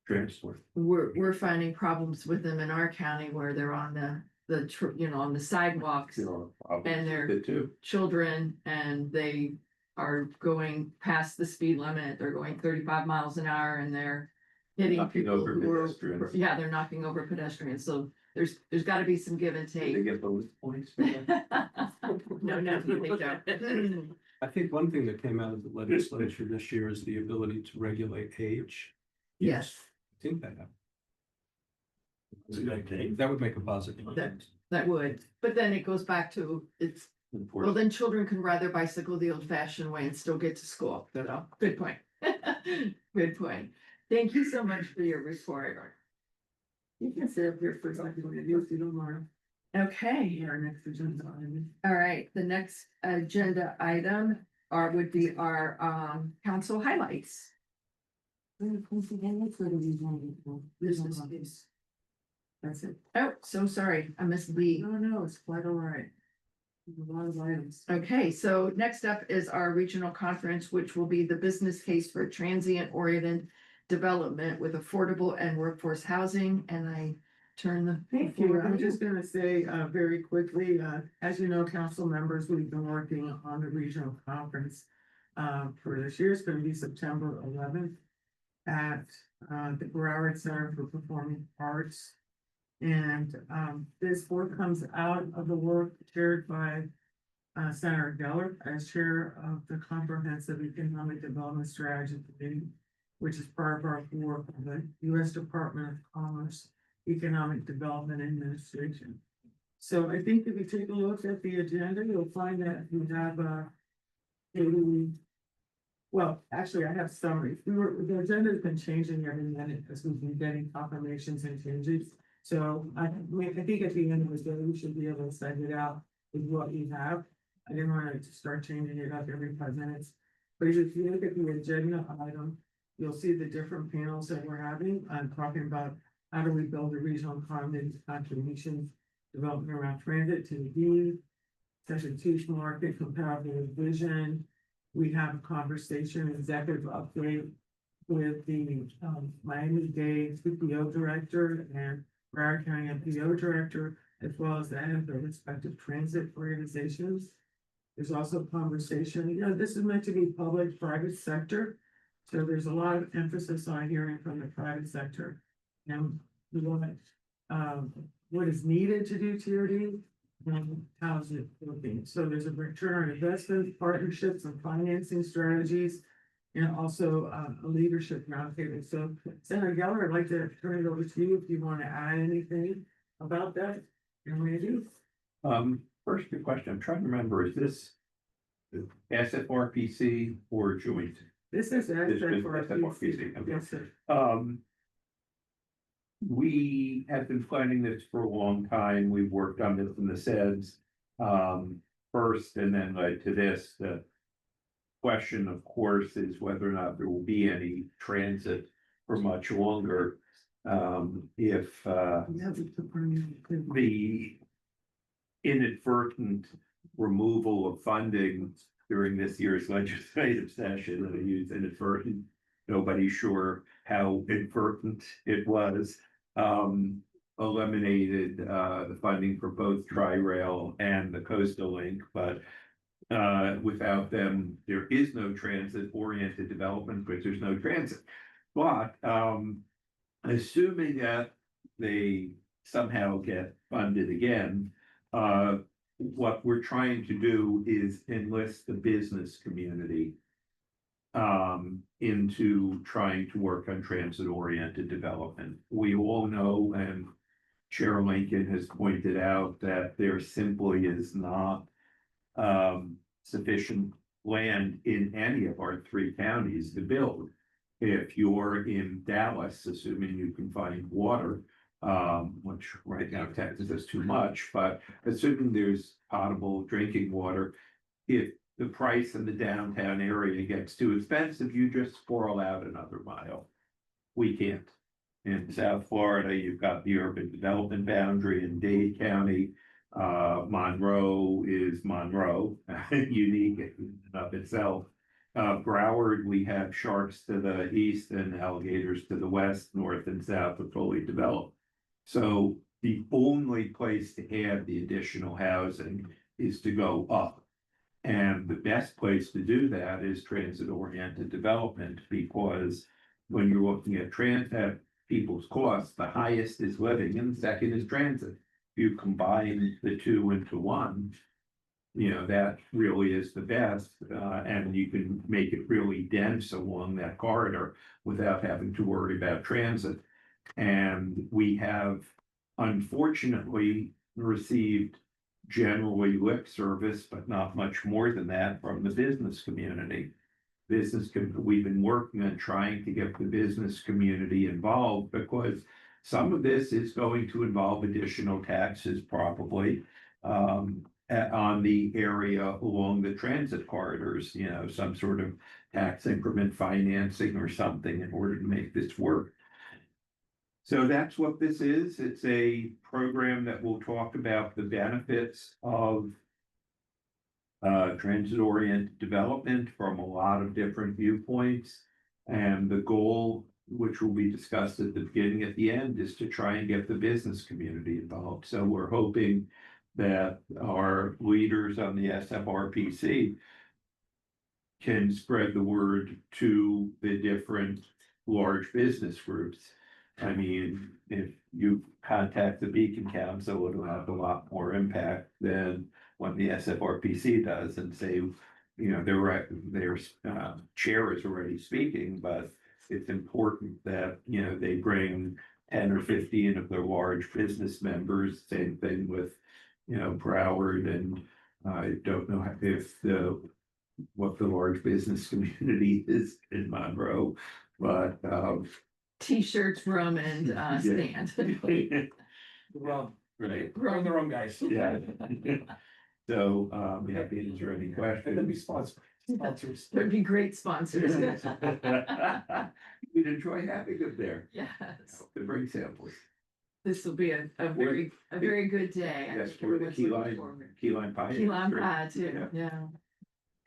transport. We're finding problems with them in our county where they're on on the sidewalks. There are problems And they're with it too. children, and they are going past the speed limit. They're going 35 miles an hour, and they're hitting Knocking people over who are, pedestrians. yeah, they're knocking over pedestrians. So there's got to be some give and Did they take. get bonus points? No, they don't. I think one thing that came out of the legislature this year is the ability to regulate age. Yes, I think that happened. That would make a positive difference. that would. But then it goes back to well, then children can ride their bicycle the old fashioned way and still get to school. So, good point. Good point. Thank you so much for your report. You can sit up here for a second when you don't mind. Okay. Our next agenda item. All right, the next agenda item would be our council highlights. Business case. That's it. Oh, so sorry, I missed B. No, it's quite all right. A lot of items. Okay, so next up is our regional conference, which will be the business case for transient oriented development with affordable and workforce housing, and I turn the. Thank you. I'm just gonna say, very quickly, as you know, council members, we've been working on the regional conference. For this year, it's gonna be September 11th at, the Broward Center for Performing Arts. And, this work comes out of the work chaired by, Senator Geller as chair of the Comprehensive Economic Development Strategy Committee, which is part of our work of the U.S. Department of Commerce Economic Development Administration. So I think if you take a look at the agenda, you'll find that we have well, actually, I have summaries. The agenda has been changing every minute as we've been getting confirmations and changes. So I think at the end of the day, we should be able to send it out with what we have. I didn't want to start changing it up every 5 minutes. But if you look at the agenda item, you'll see the different panels that we're having. I'm talking about how do we build a regional economy contributions, development around transit to the D, session 2 market compatible vision. We have a conversation, executive update with the Miami-Dade PPO director and Broward County MPO director, as well as the head of their respective transit organizations. There's also conversation, this is meant to be public, private sector. So there's a lot of emphasis on hearing from the private sector. And we want, what is needed to do TRD and how's it looking. So there's a return on investment, partnerships and financing strategies. And also a leadership roundtable. So Senator Geller, I'd like to turn it over to you if you want to add anything about that. And maybe. First, the question, I'm trying to remember, is this SFRPC or joint? This is SFRPC, okay. Yes, sir. We have been planning this for a long time. We've worked on this in the SEDS first and then led to this. The question, of course, is whether or not there will be any transit for much longer. If the inadvertent removal of funding during this year's legislative session, and I use inadvertent, nobody's sure how inadvertent it was, eliminated the funding for both Tri-Rail and the Coastal Link, but without them, there is no transit-oriented development, but there's no transit. But assuming that they somehow get funded again, what we're trying to do is enlist the business community into trying to work on transit-oriented development. We all know, and Chair Lincoln has pointed out, that there simply is not sufficient land in any of our 3 counties to build. If you're in Dallas, assuming you can find water, which right now Texas is too much, but assuming there's potable drinking water, if the price in the downtown area gets too expensive, you just squirrel out another mile. We can't. In South Florida, you've got the urban development boundary in Dade County. Monroe is Monroe, unique in and of itself. Broward, we have sharks to the east and alligators to the west, north and south are fully developed. So the only place to add the additional housing is to go up. And the best place to do that is transit-oriented development, because when you're looking at transit people's costs, the highest is living and the second is transit. You combine the two into one, that really is the best, and you can make it really dense along that corridor without having to worry about transit. And we have unfortunately received generally lip service, but not much more than that, from the business community. We've been working on trying to get the business community involved, because some of this is going to involve additional taxes probably on the area along the transit corridors, some sort of tax increment financing or something in order to make this work. So that's what this is. It's a program that will talk about the benefits of transit-oriented development from a lot of different viewpoints. And the goal, which will be discussed at the beginning, at the end, is to try and get the business community involved. So we're hoping that our leaders on the SFRPC can spread the word to the different large business groups. I mean, if you contact the Beacon Council, it'll have a lot more impact than what the SFRPC does, and say, their chair is already speaking, but it's important that, they bring 10 or 15 of their large business members. Same thing with, Broward, and I don't know what the large business community is in Monroe, but T-shirts, rum and stand. Well, right. we're the wrong guys. Yeah. So we have to answer any And then questions. be sponsors. There'd be great sponsors. We'd enjoy having them there. Yes, To bring samples. this will be a very good day. Yes, for the key line pie. Key lime pie too, yeah.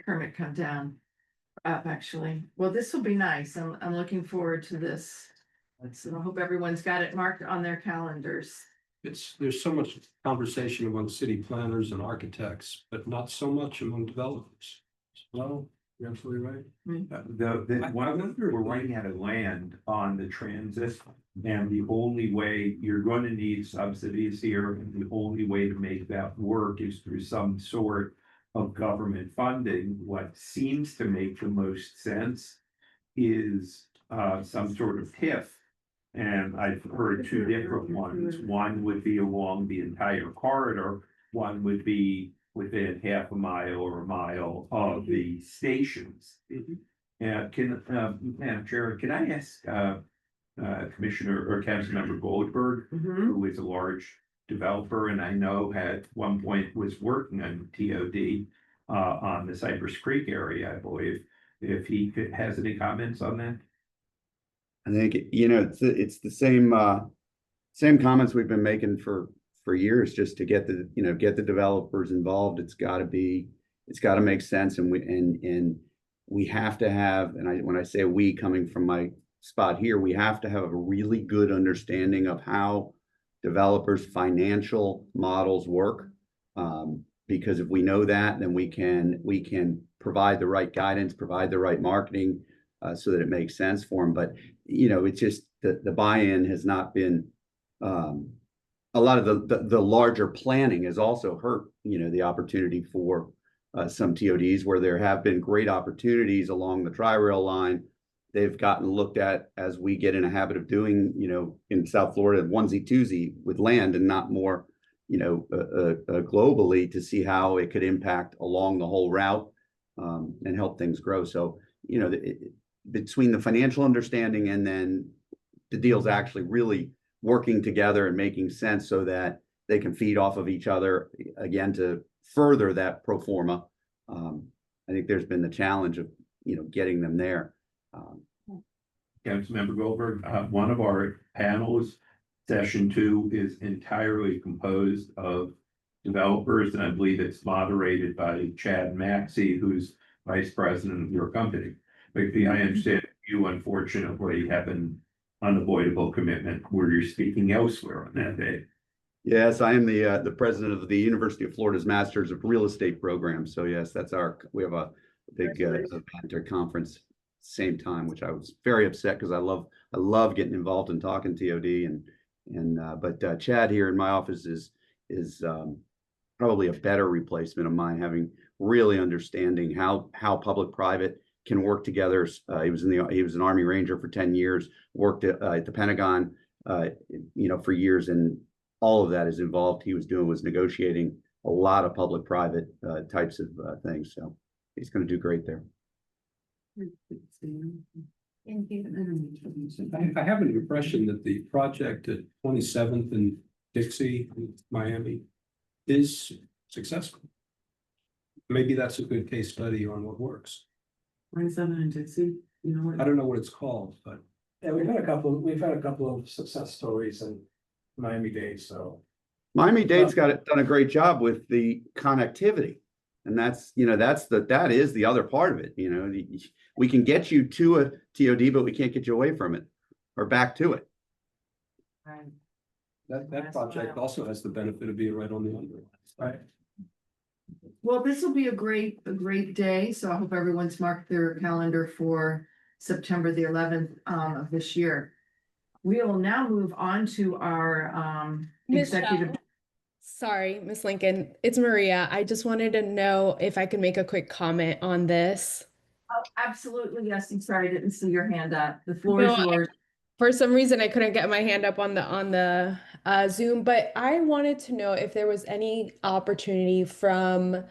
Kermit come down, up actually. Well, this will be nice. I'm looking forward to this. So I hope everyone's got it marked on their calendars. there's so much conversation among city planners and architects, but not so much among developers. Well, you're absolutely right. We're running out of land on the transit. And the only way you're going to need subsidies here, and the only way to make that work is through some sort of government funding. What seems to make the most sense is some sort of TIF. And I've heard two different ones. One would be along the entire corridor, one would be within half a mile or a mile of the stations. Madam Chair, can I ask Commissioner or Councilmember Goldberg, who is a large developer and I know at one point was working on TOD on the Cypress Creek area, I believe, if he has any comments on that? I think, it's the same comments we've been making for years, just to get the developers involved. It's got to make sense, and we have to have, and when I say we, coming from my spot here, we have to have a really good understanding of how developers' financial models work. Because if we know that, then we can provide the right guidance, provide the right marketing, so that it makes sense for them. But it's just the buy-in has not been. A lot of the larger planning has also hurt the opportunity for some TODs where there have been great opportunities along the Tri-Rail line. They've gotten looked at, as we get in a habit of doing, in South Florida, onesie twosie with land, and not more, globally, to see how it could impact along the whole route, and help things grow. So, between the financial understanding and then the deals actually really working together and making sense so that they can feed off of each other, again, to further that pro forma. I think there's been the challenge of, getting them there. Councilmember Goldberg, one of our panels, session 2, is entirely composed of developers, and I believe it's moderated by Chad Maxey, who's vice president of your company. But I understand you unfortunately have an unavoidable commitment where you're speaking elsewhere on that day. Yes, I am the president of the University of Florida's Masters of Real Estate program. So yes, we have a big event or conference same time, which I was very upset because I love getting involved in talking TOD, but Chad here in my office is probably a better replacement of mine, having really understanding how public-private can work together. He was an Army Ranger for 10 years, worked at the Pentagon, for years, and all of that is involved. He was negotiating a lot of public-private types of things. So he's going to do great there. I have an impression that the project at 27th and Dixie, Miami, is successful. Maybe that's a good case study on what works. 27 and Dixie, I don't know what it's called, but Yeah, we've had a couple of success stories in Miami-Dade, so. Miami-Dade's done a great job with the connectivity. And that is the other part of it. We can get you to a TOD, but we can't get you away from it or back to it. Right. that project also has the benefit of being right on the underline. Right. Well, this will be a great day. So I hope everyone's marked their calendar for September the 11th of this year. We will now move on to our executive. Sorry, Miss Lincoln, it's Maria. I just wanted to know if I could make a quick comment on this. Oh, absolutely. Yes. I'm sorry. I didn't see your hand up. The floor is yours. For some reason, I couldn't get my hand up on the Zoom, but I wanted to know if there was any opportunity from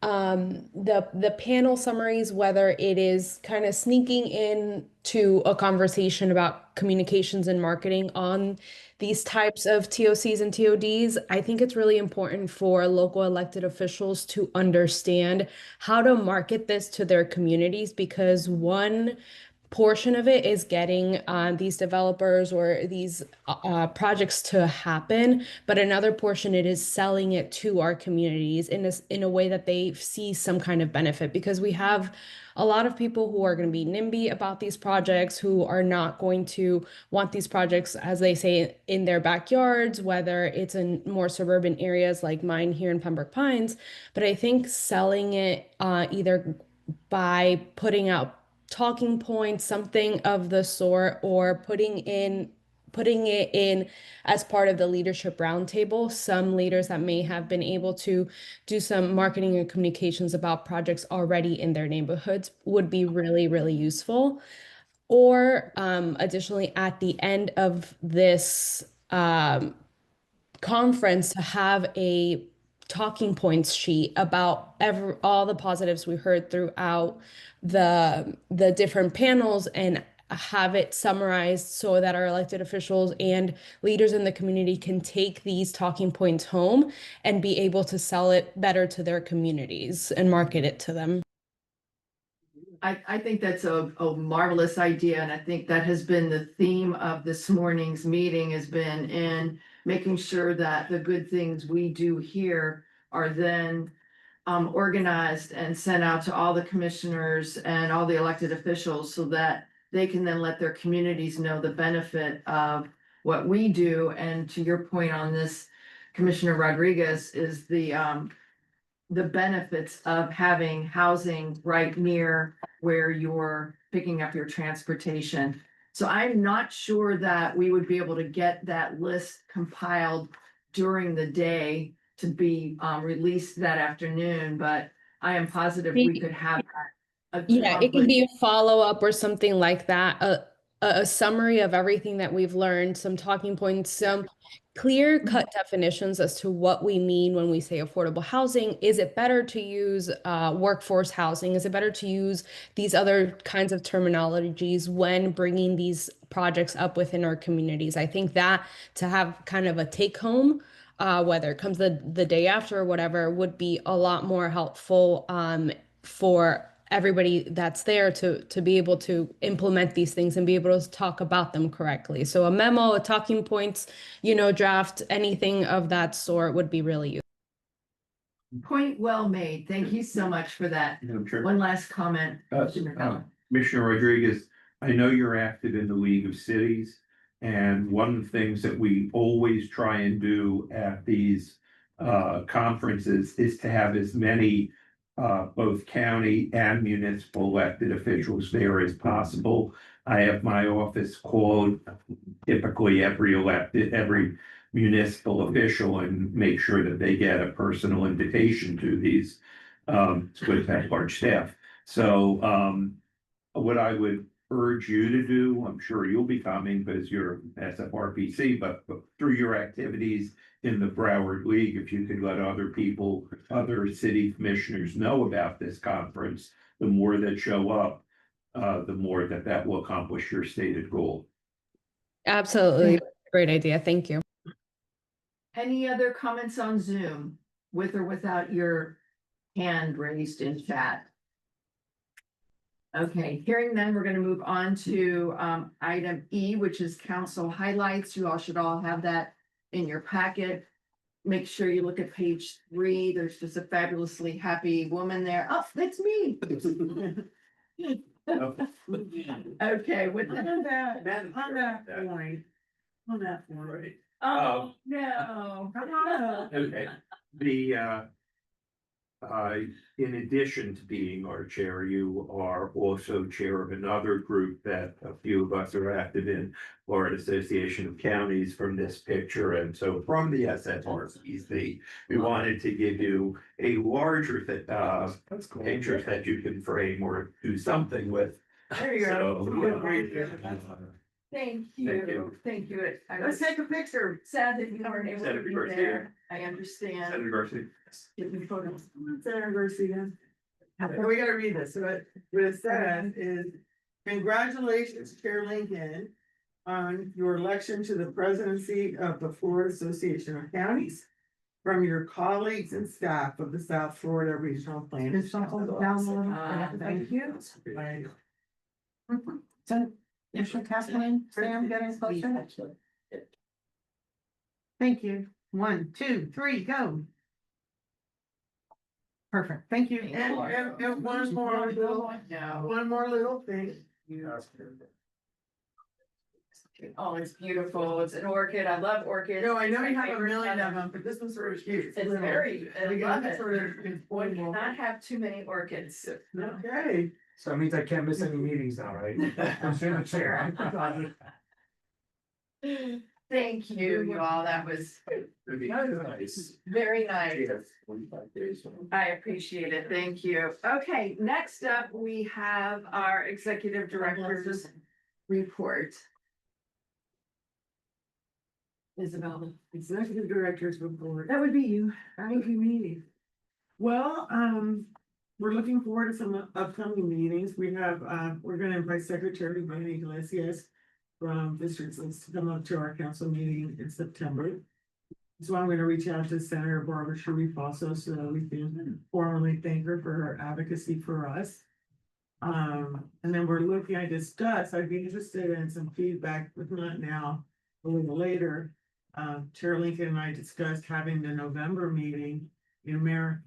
the panel summaries, whether it is kind of sneaking in to a conversation about communications and marketing on these types of TOCs and TODs. I think it's really important for local elected officials to understand how to market this to their communities, because one portion of it is getting these developers or these projects to happen, but another portion it is selling it to our communities in a way that they see some kind of benefit, because we have a lot of people who are going to be NIMBY about these projects, who are not going to want these projects, as they say, in their backyards, whether it's in more suburban areas like mine here in Pembroke Pines. But I think selling it either by putting out talking points, something of the sort, or putting it in as part of the leadership roundtable. Some leaders that may have been able to do some marketing and communications about projects already in their neighborhoods would be really, really useful. Or additionally, at the end of this conference, to have a talking points sheet about all the positives we heard throughout the different panels, and have it summarized so that our elected officials and leaders in the community can take these talking points home and be able to sell it better to their communities and market it to them. I think that's a marvelous idea, and I think that has been the theme of this morning's meeting, has been in making sure that the good things we do here are then organized and sent out to all the commissioners and all the elected officials, so that they can then let their communities know the benefit of what we do. And to your point on this, Commissioner Rodriguez, is the benefits of having housing right near where you're picking up your transportation. So I'm not sure that we would be able to get that list compiled during the day to be released that afternoon, but I am positive we could have that. Yeah, it can be a follow-up or something like that, a summary of everything that we've learned, some talking points, some clear-cut definitions as to what we mean when we say affordable housing. Is it better to use workforce housing? Is it better to use these other kinds of terminologies when bringing these projects up within our communities? I think that to have kind of a take-home, whether it comes the day after or whatever, would be a lot more helpful for everybody that's there to be able to implement these things and be able to talk about them correctly. So a memo, a talking points, draft, anything of that sort would be really useful. Point well made. Thank you so much for that. Sure. One last comment. Commissioner Rodriguez, I know you're active in the League of Cities, and one of the things that we always try and do at these conferences is to have as many both county and municipal elected officials there as possible. I have my office called typically every municipal official and make sure that they get a personal invitation to these with that large staff. So what I would urge you to do, I'm sure you'll be coming because you're SFRPC, but through your activities in the Broward League, if you could let other city commissioners know about this conference, the more that show up, the more that will accomplish your stated goal. Absolutely. Great idea. Thank you. Any other comments on Zoom, with or without your hand raised in chat? Okay, hearing none, we're going to move on to item E, which is council highlights. You all should all have that in your packet. Make sure you look at page 3. There's just a fabulously happy woman there. Oh, that's me. Okay, with that. On that point. Right. Oh, no. Okay, in addition to being our chair, you are also chair of another group that a few of us are active in, Florida Association of Counties, from this picture. And so from the SFRPC, we wanted to give you a larger picture that you can frame or do something with. There you go. Thank Thank you. you. Thank you. Let's take a picture. Sad that you weren't able to Senator be Garcia. there. I understand. Senator Garcia. Get me photos. Senator Garcia. We gotta read this. So what it says is, congratulations, Chair Lincoln, on your election to the presidency of the Florida Association of Counties from your colleagues and staff of the South Florida Regional Planning. Thank you. So, Commissioner Castleman, Sam, getting closer? Thank you. 1, 2, 3, go. Perfect, thank you. And one more little thing. Oh, it's beautiful. It's an orchid. I love orchids. No, I know you My have a favorite million of color. them, but this one's sort of cute. It's very, I love it. Sort of One cannot have too many orchids. Okay. So it means I can't miss any meetings now, right? I'm in the chair. Thank you, you all. That was Nice. very nice. I appreciate it. Thank you. Okay, next up, we have our executive director's report. Isabel. Executive Director's Report. That would be you. That would be me. Well, we're looking forward to some upcoming meetings. We have, we're gonna invite Secretary Manny Iglesias from District 6 to come up to our council meeting in September. So I'm gonna reach out to Senator Barbara Sharif also so that we can formally thank her for her advocacy for us. And then we're looking, I'd be interested in some feedback, if not now, a little later. Chair Lincoln and I discussed having the November meeting in America.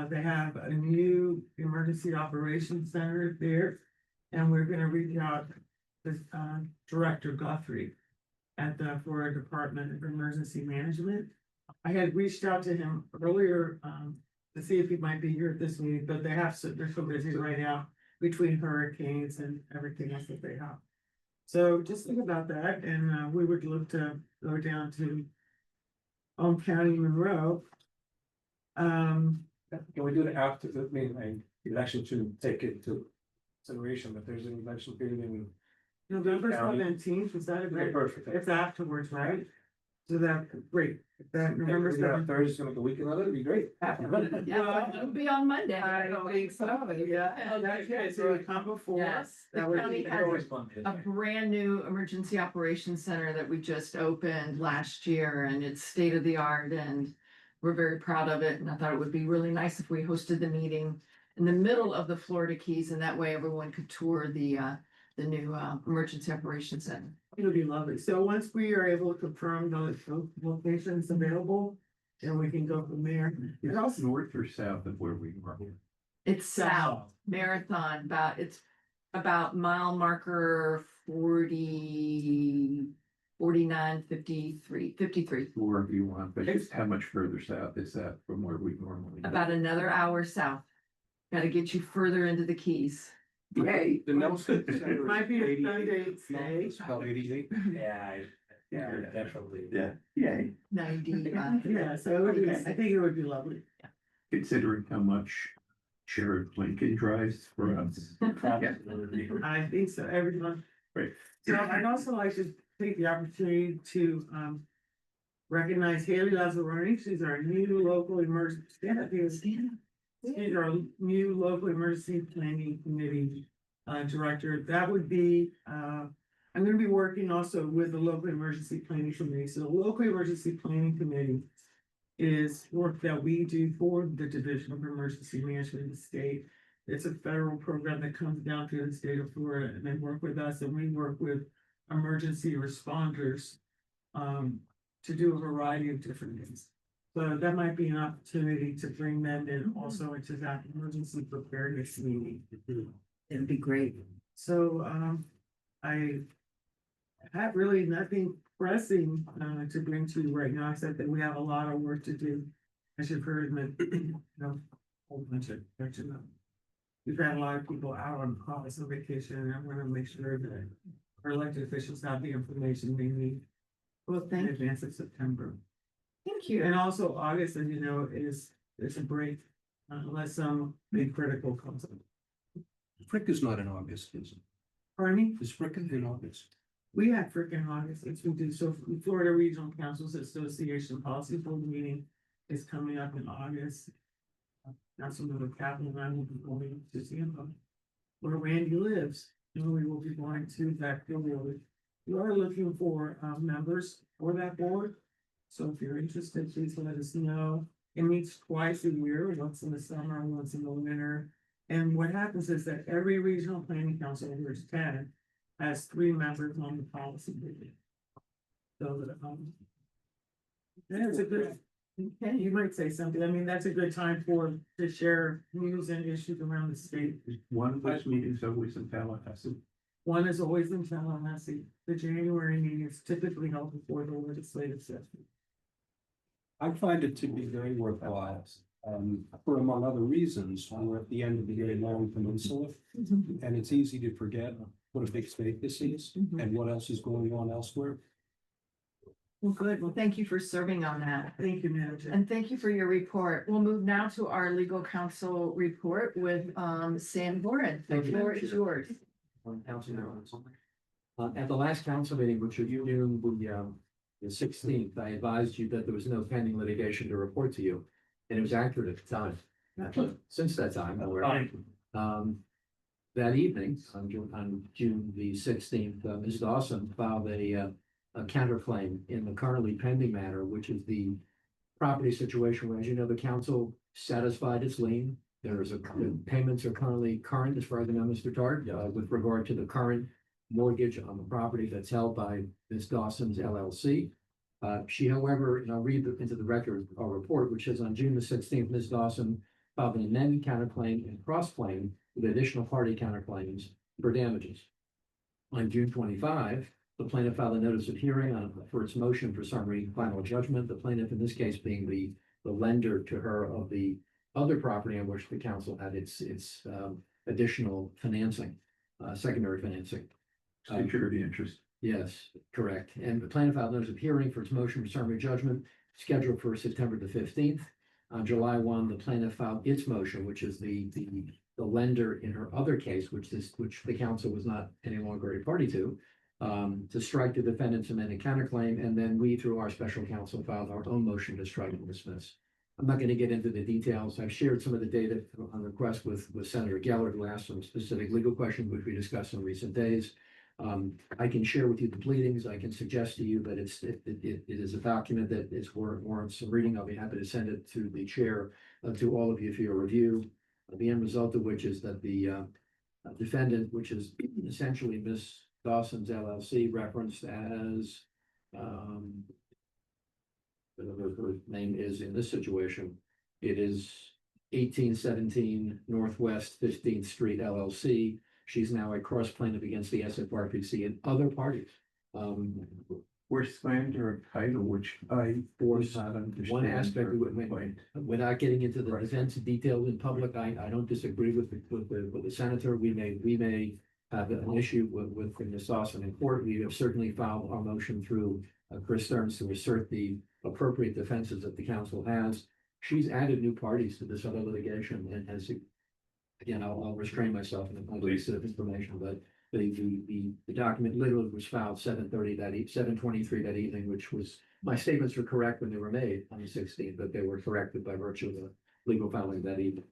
They have a new emergency operations center there, and we're gonna reach out to Director Guthrie at the Florida Department of Emergency Management. I had reached out to him earlier to see if he might be here at this meeting, but they're so busy right now between hurricanes and everything else that they have. So just think about that, and we would look to go down to County, Monroe. Can we do it after the meeting? Election to take it to consideration, but there's an election period in. November County. 17th, is that a great? Perfect. It's afterwards, right? So that, great, that November November 7th. Thursday, like a week another, it'd be great. Yeah, it'll be on Monday. I don't think so, yeah. Oh, that's good, so it would come before. Yes, the That would county be has Always fun. a brand new emergency operations center that we just opened last year, and it's state of the art, and we're very proud of it. And I thought it would be really nice if we hosted the meeting in the middle of the Florida Keys, and that way everyone could tour the new emergency operations center. It would be lovely. So once we are able to confirm those locations available, then we can go from there. Is it north or south of where we are? It's south Marathon, it's about mile marker 40, 49, 53, 53. Wherever you want, but just how much further south is that from where we normally? go? About another hour south. Got to get you further into the Keys. Yay. The Nelson. Might be a Sunday stay. It's about 88. Yeah, definitely. Yeah, yay. 90. Yeah, so it would be, I think it would be lovely. Considering how much Sheriff Lincoln drives for us. I think so, everyone. Right. So I'd also like to take the opportunity to recognize Haley Lazzaroni. She's our new local emergency. She's our new local emergency planning committee director. That would be I'm gonna be working also with the local emergency planning committee. So the local emergency planning committee is work that we do for the Division of Emergency Management in the state. It's a federal program that comes down to the state of Florida, and they work with us, and we work with emergency responders to do a variety of different things. So that might be an opportunity to bring them in also into that emergency preparedness meeting. It'd be great. So I have really nothing pressing to bring to you right now, except that we have a lot of work to do. As you've heard, a whole bunch of, we've had a lot of people out on office on vacation, and I want to make sure that our elected officials have the information they need. Well, In advance of September. Thank you. And also August, as you know, there's a break unless some big critical comes up. Frick is not in August, is it? Pardon me? Is Frick in August? We had frickin' August, it's we do, so Florida Regional Councils Association Policy Board meeting is coming up in August. Councilmember Kaplan and I will be going to see him where Randy lives, and we will be going to that building. We are looking for members for that board. So if you're interested, please let us know. It meets twice a year, once in the summer, once in the winter. And what happens is that every regional planning council, there's 10, has 3 members on the policy committee. So that, that's a good, okay, you might say something. I mean, that's a good time to share news and issues around the state. One of those meetings always in Tallahassee. One is always in Tallahassee. The January meeting is typically held before the legislative session. I find it to be very worthwhile. For among other reasons, we're at the end of the very long peninsula, and it's easy to forget what a big state this is and what else is going on elsewhere. Well, good. Well, thank you for serving on that. Thank you, Manager. And thank you for your report. We'll move now to our legal counsel report with Sam Boren. The Thank you, floor Madam is Chair. yours. At the last council meeting, which was June the 16th, I advised you that there was no pending litigation to report to you. And it was accurate at the time. Since that time, however, that evening, on June the 16th, Ms. Dawson filed a counterclaim in the currently pending matter, which is the property situation where, as you know, the council satisfied its lien. The payments are currently current, as far as I know, Mr. Tart, with regard to the current mortgage on the property that's held by Ms. Dawson's LLC. She, however, and I'll read into the record our report, which says on June the 16th, Ms. Dawson filed an amended counterclaim and cross-claim with additional party counterclaims for damages. On June 25, the plaintiff filed a notice of hearing for its motion for summary final judgment. The plaintiff, in this case, being the lender to her of the other property on which the council had its additional financing, secondary financing. Security interest. Yes, correct. And the plaintiff filed notice of hearing for its motion for summary judgment scheduled for September the 15th. On July 1, the plaintiff filed its motion, which is the lender in her other case, which the council was not any longer a party to strike the defendant's amended counterclaim. And then we, through our special counsel, filed our own motion to strike and dismiss. I'm not going to get into the details. I've shared some of the data on request with Senator Geller, who asked some specific legal questions, which we discussed in recent days. I can share with you the pleadings. I can suggest to you that it is a document that is warrants some reading. I'll be happy to send it to the chair, to all of you for your review. The end result of which is that the defendant, which is essentially Miss Dawson's LLC, referenced as whatever her name is in this situation, it is 1817 Northwest 15th Street LLC. She's now a cross plaintiff against the SFRPC and other parties. We're slander of title, which I Force not understand. one aspect of it, without getting into the defense details in public, I don't disagree with the senator. We may have an issue with Ms. Dawson in court. We have certainly filed our motion through Chris Stearns to assert the appropriate defenses that the council has. She's added new parties to this other litigation and has, again, I'll restrain myself in the place of information, but the document literally was filed 7:23 that evening, which was, my statements were correct when they were made on the 16th, but they were corrected by virtue of the legal filing that evening.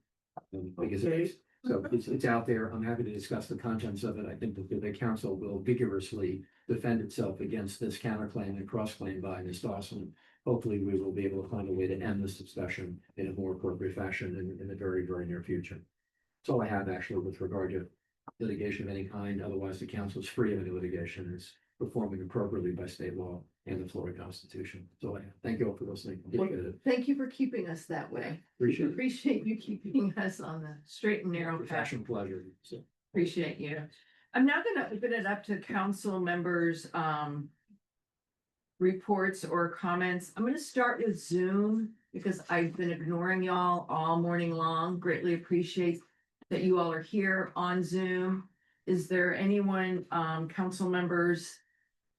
So it's out there. I'm happy to discuss the contents of it. I think that the council will vigorously defend itself against this counterclaim and cross-claim by Ms. Dawson. Hopefully, we will be able to find a way to end this discussion in a more appropriate fashion in the very, very near future. That's all I have actually with regard to litigation of any kind. Otherwise, the council is free of any litigation. It's performing appropriately by state law and the Florida Constitution. That's all I have. Thank you all for listening. Appreciate it. Thank you for keeping us that way. Appreciate it. Appreciate you keeping us on the straight and narrow path. Professional pleasure. So. Appreciate you. I'm now going to open it up to council members' reports or comments. I'm going to start with Zoom because I've been ignoring y'all all morning long. Greatly appreciate that you all are here on Zoom. Is there anyone, council members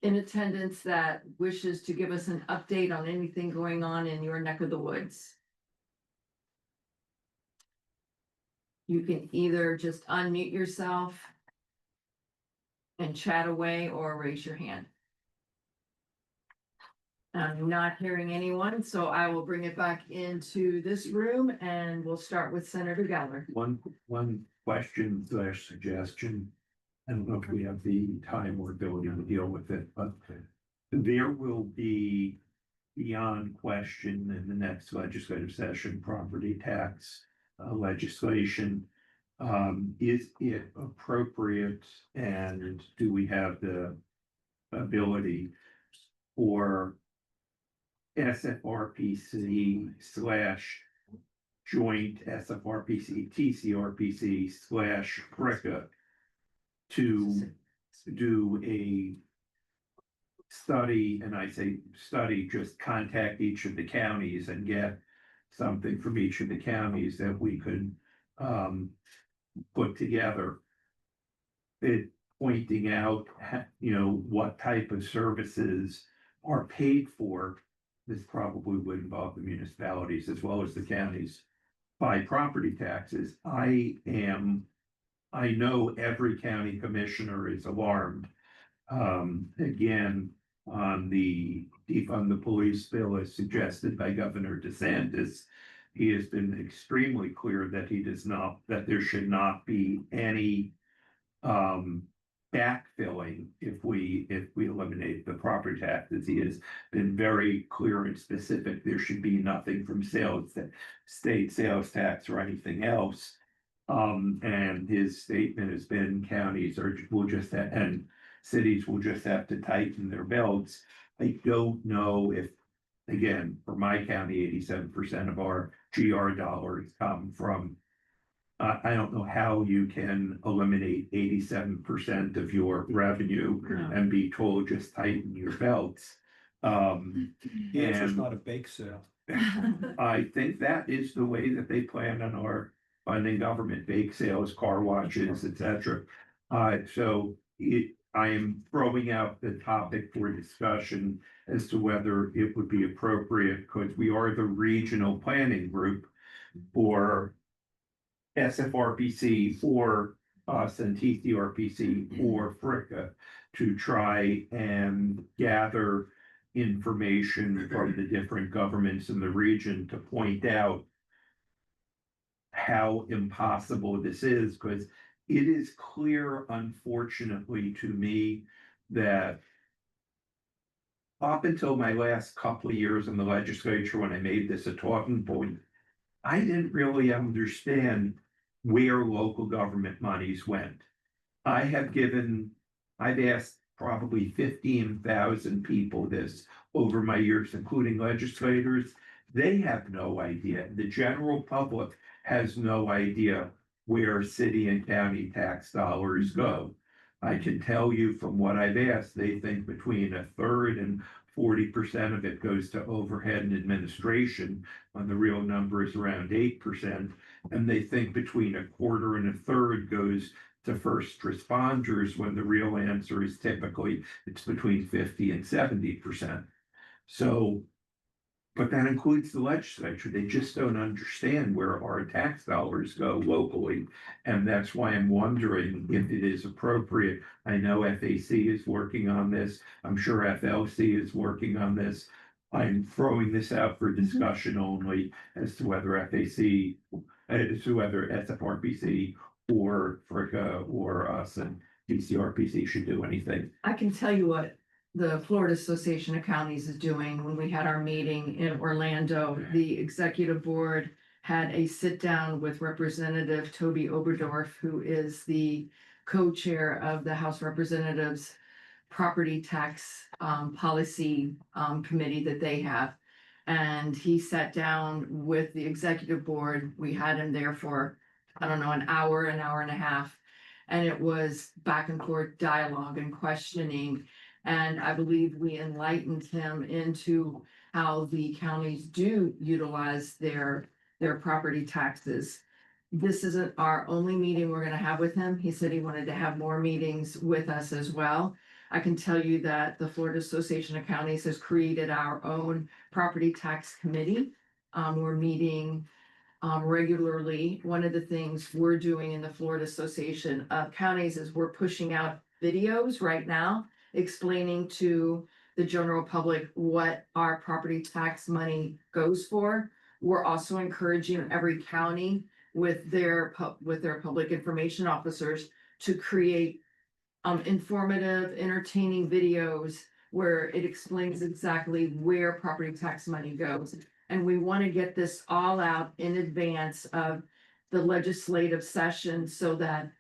in attendance that wishes to give us an update on anything going on in your neck of the woods? You can either just unmute yourself and chat away or raise your hand. I'm not hearing anyone, so I will bring it back into this room and we'll start with Senator Geller. One question / suggestion. I don't know if we have the time or ability to deal with it, but there will be beyond question in the next legislative session, property tax legislation. Is it appropriate and do we have the ability for SFRPC / joint SFRPC, TCRPC / FRICA to do a study, and I say study, just contact each of the counties and get something from each of the counties that we could put together. It pointing out, what type of services are paid for. This probably would involve the municipalities as well as the counties by property taxes. I know every county commissioner is alarmed. Again, on the defund the police bill as suggested by Governor DeSantis, he has been extremely clear that that there should not be any backfilling if we eliminate the property taxes. He has been very clear and specific. There should be nothing from state sales tax or anything else. And his statement has been and cities will just have to tighten their belts. I don't know if, again, for my county, 87% of our GR dollars come from, I don't know how you can eliminate 87% of your revenue and be told just tighten your belts. It's And not a bake sale. I think that is the way that they plan on our funding government, bake sales, car washes, etc. I am throwing out the topic for discussion as to whether it would be appropriate, because we are the regional planning group for SFRPC, for us and TCRPC, or FRICA, to try and gather information from the different governments in the region to point out how impossible this is, because it is clear, unfortunately, to me that up until my last couple of years in the legislature, when I made this a talking point, I didn't really understand where local government monies went. I've asked probably 15,000 people this over my years, including legislators. They have no idea. The general public has no idea where city and county tax dollars go. I can tell you from what I've asked, they think between 1/3 and 40% of it goes to overhead and administration, when the real number is around 8%. And they think between 1/4 and 1/3 goes to first responders, when the real answer is typically it's between 50 and 70%. So, but that includes the legislature. They just don't understand where our tax dollars go locally. And that's why I'm wondering if it is appropriate. I know FAC is working on this. I'm sure FLC is working on this. I'm throwing this out for discussion only as to whether whether SFRPC or FRICA or us and TCRPC should do anything. I can tell you what the Florida Association of Counties is doing. When we had our meeting in Orlando, the executive board had a sit down with Representative Toby Oberdorf, who is the co-chair of the House Representatives Property Tax Policy Committee that they have. And he sat down with the executive board. We had him there for, I don't know, an hour and a half. And it was back and forth dialogue and questioning. And I believe we enlightened him into how the counties do utilize their property taxes. This isn't our only meeting we're gonna have with him. He said he wanted to have more meetings with us as well. I can tell you that the Florida Association of Counties has created our own property tax committee. We're meeting regularly. One of the things we're doing in the Florida Association of Counties is we're pushing out videos right now explaining to the general public what our property tax money goes for. We're also encouraging every county with their public information officers to create informative, entertaining videos where it explains exactly where property tax money goes. And we want to get this all out in advance of the legislative session so that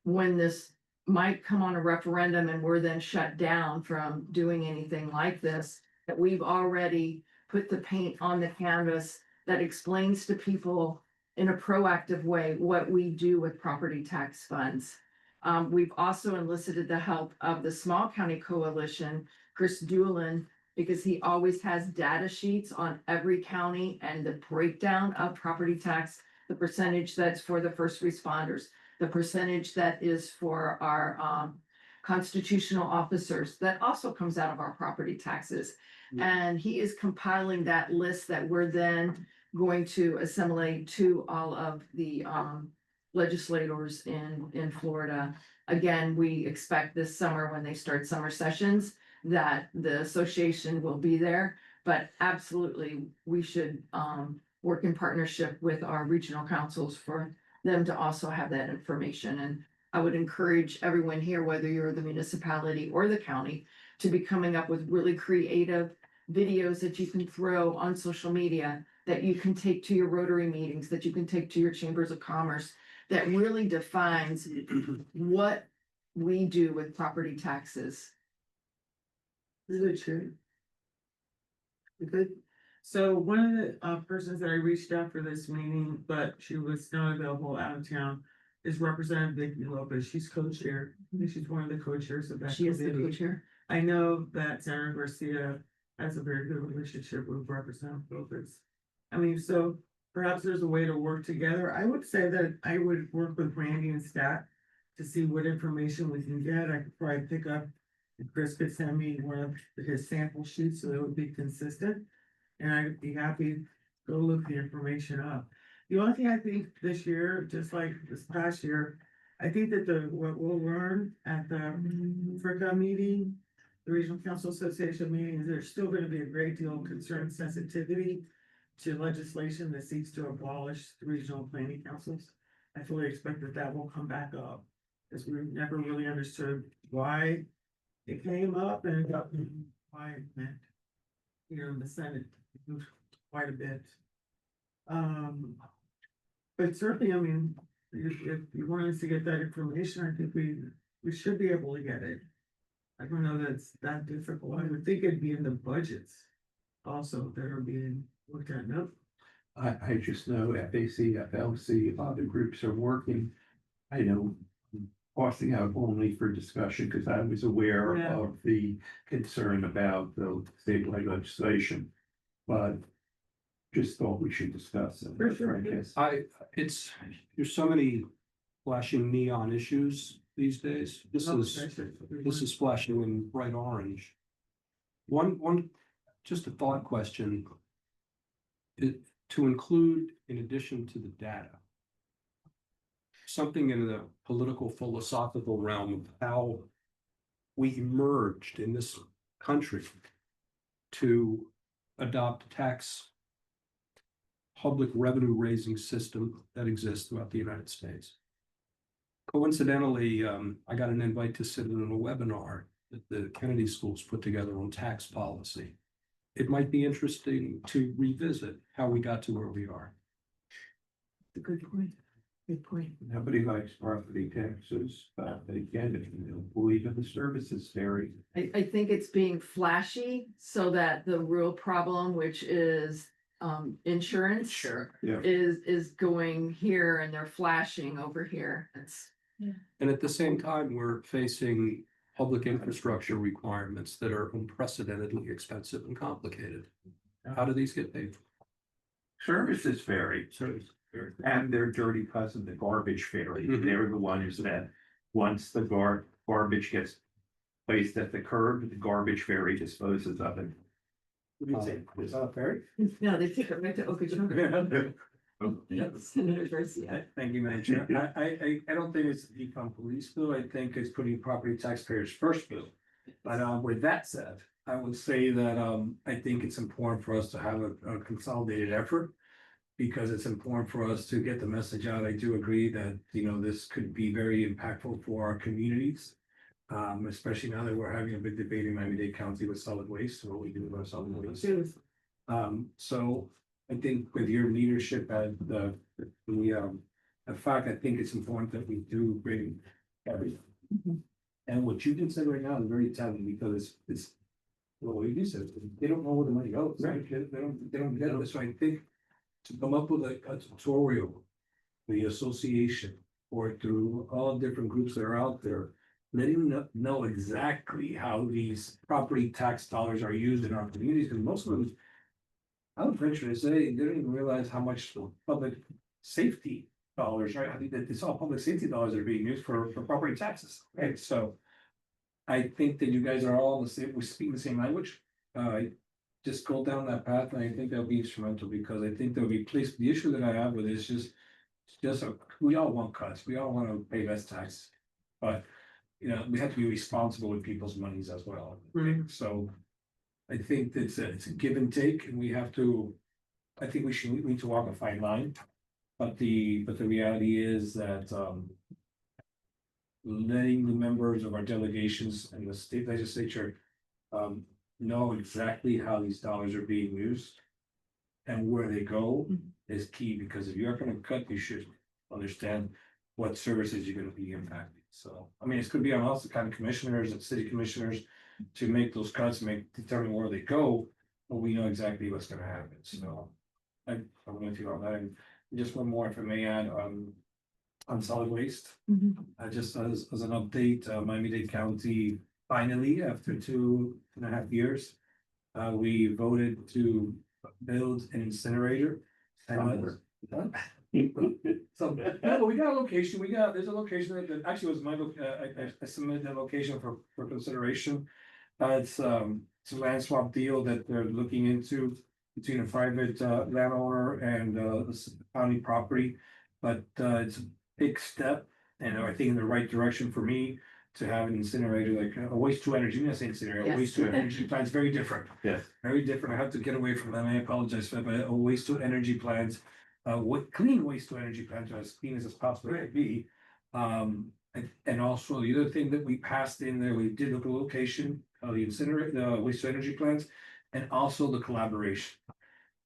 when this might come on a referendum and we're then shut down from doing anything like this, that we've already put the paint on the canvas that explains to people in a proactive way what we do with property tax funds. We've also enlisted the help of the Small County Coalition, Chris Doolin, because he always has data sheets on every county and the breakdown of property tax, the percentage that's for the first responders, the percentage that is for our constitutional officers, that also comes out of our property taxes. And he is compiling that list that we're then going to assimilate to all of the legislators in Florida. Again, we expect this summer when they start summer sessions that the association will be there, but absolutely we should work in partnership with our regional councils for them to also have that information. And I would encourage everyone here, whether you're the municipality or the county, to be coming up with really creative videos that you can throw on social media, that you can take to your Rotary meetings, that you can take to your chambers of commerce, that really defines what we do with property taxes. Really true. Good. So one of the persons that I reached out for this meeting, but she was not available out of town, is Representative Vicky Lopez. She's co-chair. I think she's one of the co-chairs of that. She is the committee. co-chair. I know that Senator Garcia has a very good relationship with Representative Lopez. I mean, so perhaps there's a way to work together. I would say that I would work with Randy and Stat to see what information we can get. I could probably pick up, if Chris could send me one of his sample sheets so it would be consistent. And I'd be happy to go look the information up. The only thing I think this year, just like this past year, I think that what we'll learn at the FRCA meeting, the Regional Council Association meeting, is there's still gonna be a great deal of concern and sensitivity to legislation that seeks to abolish the regional planning councils. I fully expect that that will come back up, because we never really understood why it came up and why it meant. Here in the Senate, quite a bit. But certainly, I mean, if you want us to get that information, I think we should be able to get it. I don't know that it's that difficult. I would think it'd be in the budgets also that are being looked at. No, I just know FAC, FLC, other groups are working. I know crossing out only for discussion because I was aware Yeah. of the concern about the statewide legislation. But just thought we should discuss it. For sure. I guess. There's so many flashing neon issues these days. This is flashing in bright orange. One, just a thought question. To include, in addition to the data, something in the political philosophical realm of how we emerged in this country to adopt a tax public revenue raising system that exists throughout the United States. Coincidentally, I got an invite to sit in on a webinar that the Kennedy schools put together on tax policy. It might be interesting to revisit how we got to where we are. a good point. Good point. Nobody likes property taxes, but again, if you don't believe in the services vary. I think it's being flashy so that the real problem, which is insurance. Sure. Yeah. Is going here and they're flashing over here. And at the same time, we're facing public infrastructure requirements that are unprecedentedly expensive and complicated. How do these get paid for? Services vary. And their dirty cousin, the garbage fairy. Mhm. They're the ones that, once the garbage gets placed at the curb, the garbage fairy disposes of it. What do you say? Is that fair? No, they take it right to Okeechobee. Senator Garcia. Thank you, Madam Chair. I don't think it's the decom police bill. I think it's putting property taxpayers first bill. But with that said, I would say that I think it's important for us to have a consolidated effort. Because it's important for us to get the message out. I do agree that, this could be very impactful for our communities. Especially now that we're having a big debate in Miami-Dade County with solid waste, what we do with our solid waste. So I think with your leadership at the in fact, I think it's important that we do bring everything. And what you just said right now is very telling because it's, well, what you said, they don't know where the money goes. Right. They don't get it. So I think to come up with a tutorial, the association, or through all different groups that are out there, letting them know exactly how these property tax dollars are used in our communities, because most of them, I would venture to say, they don't even realize how much public safety dollars, right? I think that it's all public safety dollars that are being used for property taxes, right? So I think that you guys are all the same, we speak the same language. Just go down that path, and I think that'll be instrumental, because I think there'll be place, the issue that I have with it is just we all want cuts, we all want to pay less tax. But, you know, we have to be responsible with people's monies as well. So I think that it's a give and take, and we have to, I think we need to walk a fine line. But the reality is that, letting the members of our delegations and the state legislature, know exactly how these dollars are being used and where they go is key, because if you're gonna cut, you should understand what services you're gonna be impacting. So, I mean, it's gonna be on us, the county commissioners and city commissioners, to make those cuts, determine where they go, but we know exactly what's gonna happen. So I'm with you on that. And just one more, if I may add, on solid waste. Just as an update, Miami-Dade County, finally, after 2.5 years, we voted to build an incinerator. So, no, we got a location, there's a location that actually was I submitted a location for consideration. It's a land swap deal that they're looking into between a private landowner and the county property. But it's a big step, and I think in the right direction for me to have an incinerator, like a waste to energy, I'm not saying incinerator, Yes. a waste to energy plant is very different. Yes. Very different. I have to get away from that. I apologize for that, but a waste to energy plant, what clean waste to energy plant, as clean as possible could be. And also the other thing that we passed in there, we did look at location, the incinerator, the waste to energy plants, and also the collaboration.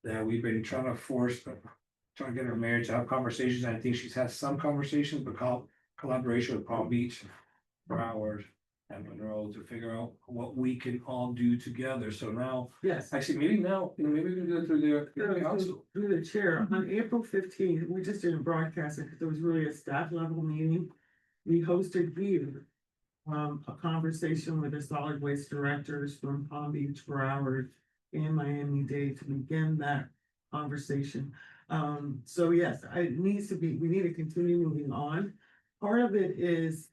That we've been trying to get her mayor to have conversations. I think she's had some conversations, but collaboration with Palm Beach, Broward, and Monroe to figure out what we can all do together. So now, Yes. actually, maybe now, maybe we can do it through the council. Through the chair, on April 15th, we just didn't broadcast it because it was really a staff level meeting. We hosted here a conversation with the solid waste directors from Palm Beach, Broward, and Miami-Dade to begin that conversation. So yes, we need to continue moving on. Part of it is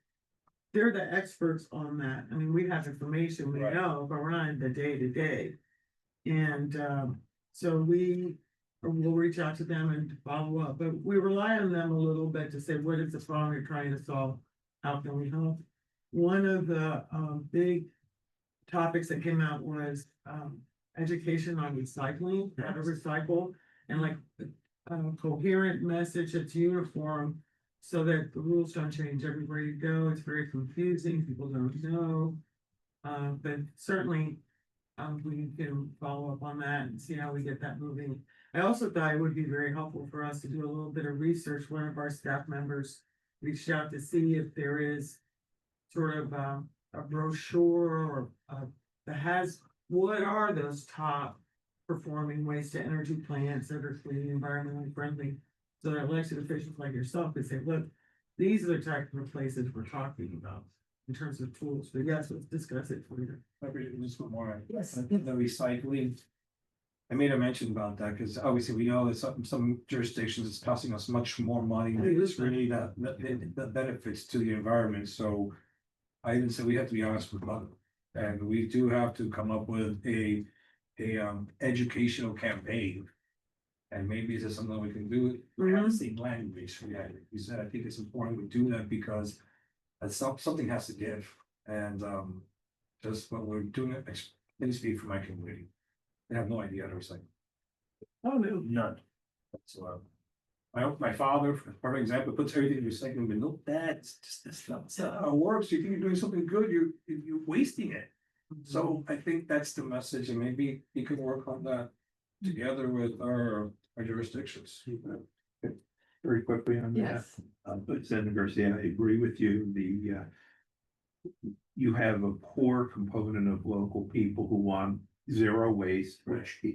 they're the experts on that. I mean, we have information, we Right. know, but we're not in the day-to-day. And so we'll reach out to them and follow up, but we rely on them a little bit to say, what is the problem you're trying to solve? How can we help? One of the big topics that came out was education on recycling, how to recycle, and like a coherent message that's uniform so that the rules don't change everywhere you go. It's very confusing, people don't know. But certainly, we can follow up on that and see how we get that moving. I also thought it would be very helpful for us to do a little bit of research. One of our staff members reached out to see if there is sort of a brochure or that has, what are those top performing waste to energy plants that are clean, environmentally friendly? So that elected officials like yourself could say, look, these are the type of places we're talking about in terms of tools. But yes, let's discuss it further. Just one more. Yes. The recycling. I made a mention about that because obviously we know that some jurisdictions it's costing us much more money than it's really the benefits to the environment. So I even said we have to be honest with them, and we do have to come up with a educational campaign. And maybe is this something we can do? We have the same language. We said I think it's important we do that because something has to give. And just what we're doing it, let me speak for my community. They have no idea how to recycle. Oh, no. None. So my father, for perfect example, puts everything in recycling, but no, that's not how it works. You think you're doing something good, you're wasting it. So I think that's the message, and maybe we could work on that together with our jurisdictions. very quickly on that? Yes. But Senator Garcia, I agree with you. You have a core component of local people who want zero waste,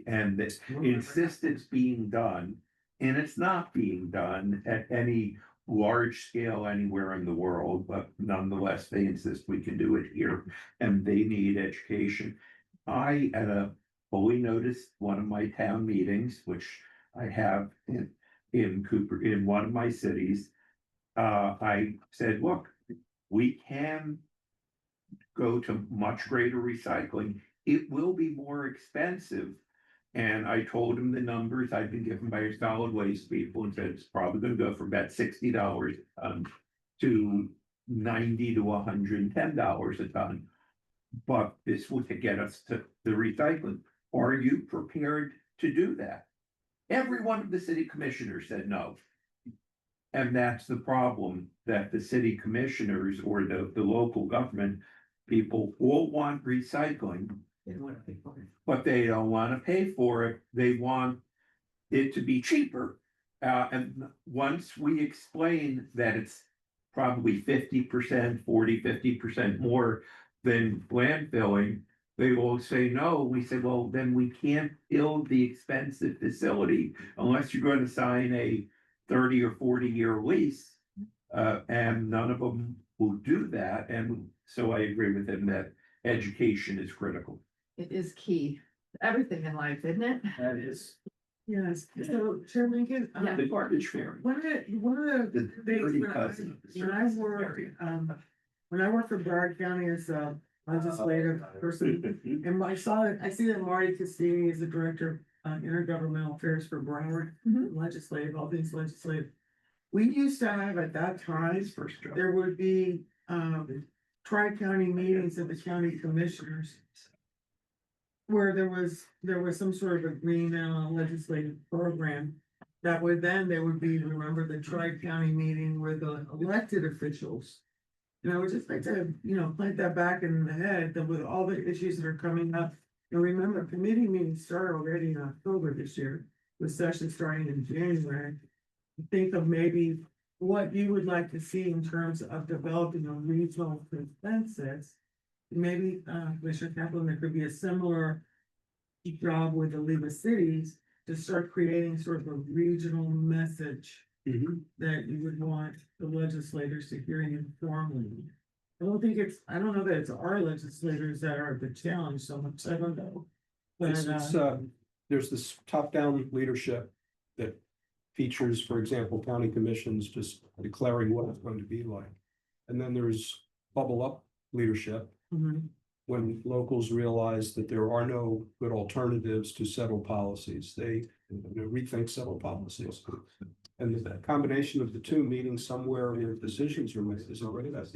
and that insist it's being done. And it's not being done at any large scale anywhere in the world, but nonetheless, they insist we can do it here, and they need education. I, at a fully noticed one of my town meetings, which I have in Cooper, in one of my cities, I said, look, we can go to much greater recycling. It will be more expensive. And I told him the numbers I'd been given by solid waste people and said it's probably gonna go from about $60 a ton to $90 to $110 a ton. But this would get us to the recycling. Are you prepared to do that? Every one of the city commissioners said no. And that's the problem, that the city commissioners or the local government people all want recycling. They don't want to pay for it. But they don't want to pay for it. They want it to be cheaper. And once we explain that it's probably 50%, 40, 50% more than landfilling, they will say no. We say, well, then we can't build the expensive facility unless you're going to sign a 30 or 40-year lease. And none of them will do that. And so I agree with him that education is critical. It is key. Everything in life, isn't it? That is. Yes, so Chair Lincoln, Yeah. The garbage fairy. one of the things dirty when cousin of the when I service worked, area. when I worked for Broward County as a legislative person, and I see that Marty Cassini is the director of intergovernmental affairs for Broward, legislative, all things legislative. We used to have at that time, First job. there would be, tri-county meetings of the county commissioners. Where there was some sort of agreement on a legislative program. That would then, there would be, remember, the tri-county meeting with the elected officials. And I would just like to, plant that back in the head, that with all the issues that are coming up. And remember, committee meetings start already in October this year, with session starting in January. Think of maybe what you would like to see in terms of developing a regional consensus. Maybe, Commissioner Kaplan, there could be a similar job with the League of Cities to start creating sort of a regional message that you would want the legislators to hear uniformly. I don't know that it's our legislators that are the challenge so much, I don't know. But, There's this top-down leadership that features, for example, county commissions just declaring what it's going to be like. And then there's bubble-up leadership, when locals realize that there are no good alternatives to settled policies, they rethink settled policies. And the combination of the two meeting somewhere where decisions are made is already that.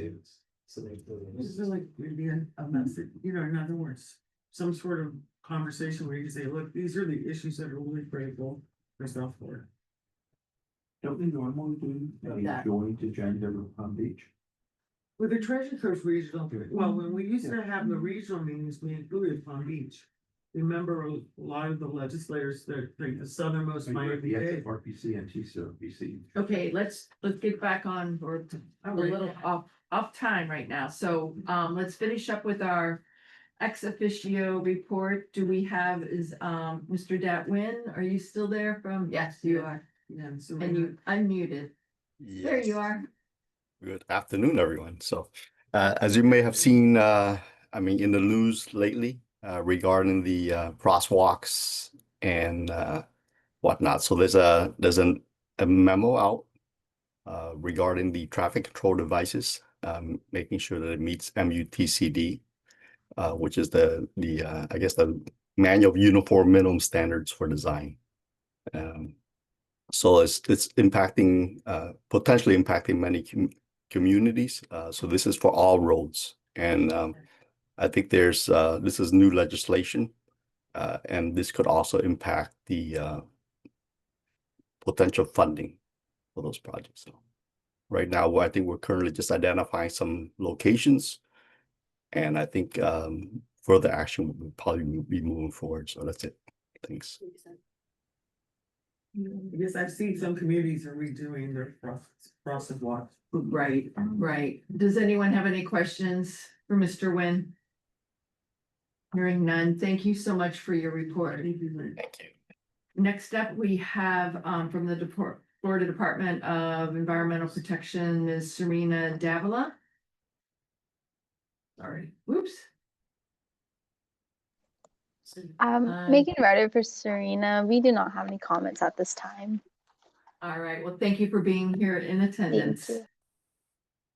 So this is like maybe a message, in other words, some sort of conversation where you can say, look, these are the issues that are really critical for South Florida. Don't we normally do a joint agenda with Palm Beach? With the Treasure Coast Regional, well, when we used to have the regional meetings, we included Palm Beach. Remember a lot of the legislators that like the southernmost Miami-Dade. RPC and TCRPC. Okay, let's get back on, we're a little off time right now, so let's finish up with our ex officio report. Do we have, is Mr. Datwin, are you still there from? Yes, you are. Yeah, so. And you unmuted. There you are. Good afternoon, everyone. So, as you may have seen, in the news lately, regarding the crosswalks and whatnot. So there's a memo out regarding the traffic control devices, making sure that it meets MUTCD, which is the manual of uniform minimum standards for design. So it's impacting, potentially impacting many communities. So this is for all roads. And I think this is new legislation, and this could also impact the potential funding for those projects. So right now, I think we're currently just identifying some locations, and I think further action will probably be moving forward. So that's it. Thanks. Because I've seen some communities are redoing their crosswalks. Right, right. Does anyone have any questions for Mr. Nguyen? Hearing none. Thank you so much for your report. Thank you. Next up, we have from the Florida Department of Environmental Protection, Ms. Serena Davila. Sorry, whoops. Making ready for Serena. We do not have any comments at this time. All right, well, thank you for being here in attendance. you.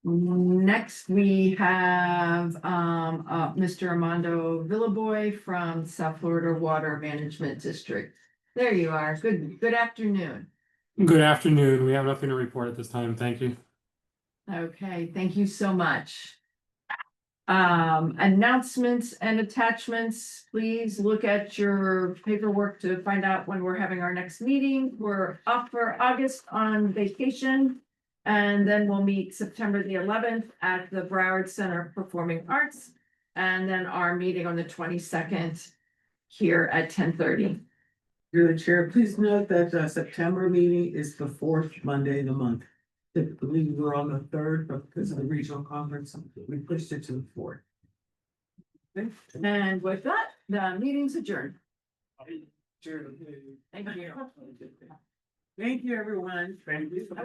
Next, we have Mr. Armando Villaboy from South Florida Water Management District. There you are. Good afternoon. Good afternoon. We have nothing to report at this time. Thank you. Okay, thank you so much. Announcements and attachments, please look at your paperwork to find out when we're having our next meeting. We're off for August on vacation. And then we'll meet September the 11th at the Broward Center of Performing Arts. And then our meeting on the 22nd here at 10:30. You're the chair. Please note that September meeting is the fourth Monday of the month. Typically, we're on the third, but because of the regional conference, we pushed it to the fourth. And with that, the meeting's adjourned. Sure. Thank you. Thank you, everyone. Thank you.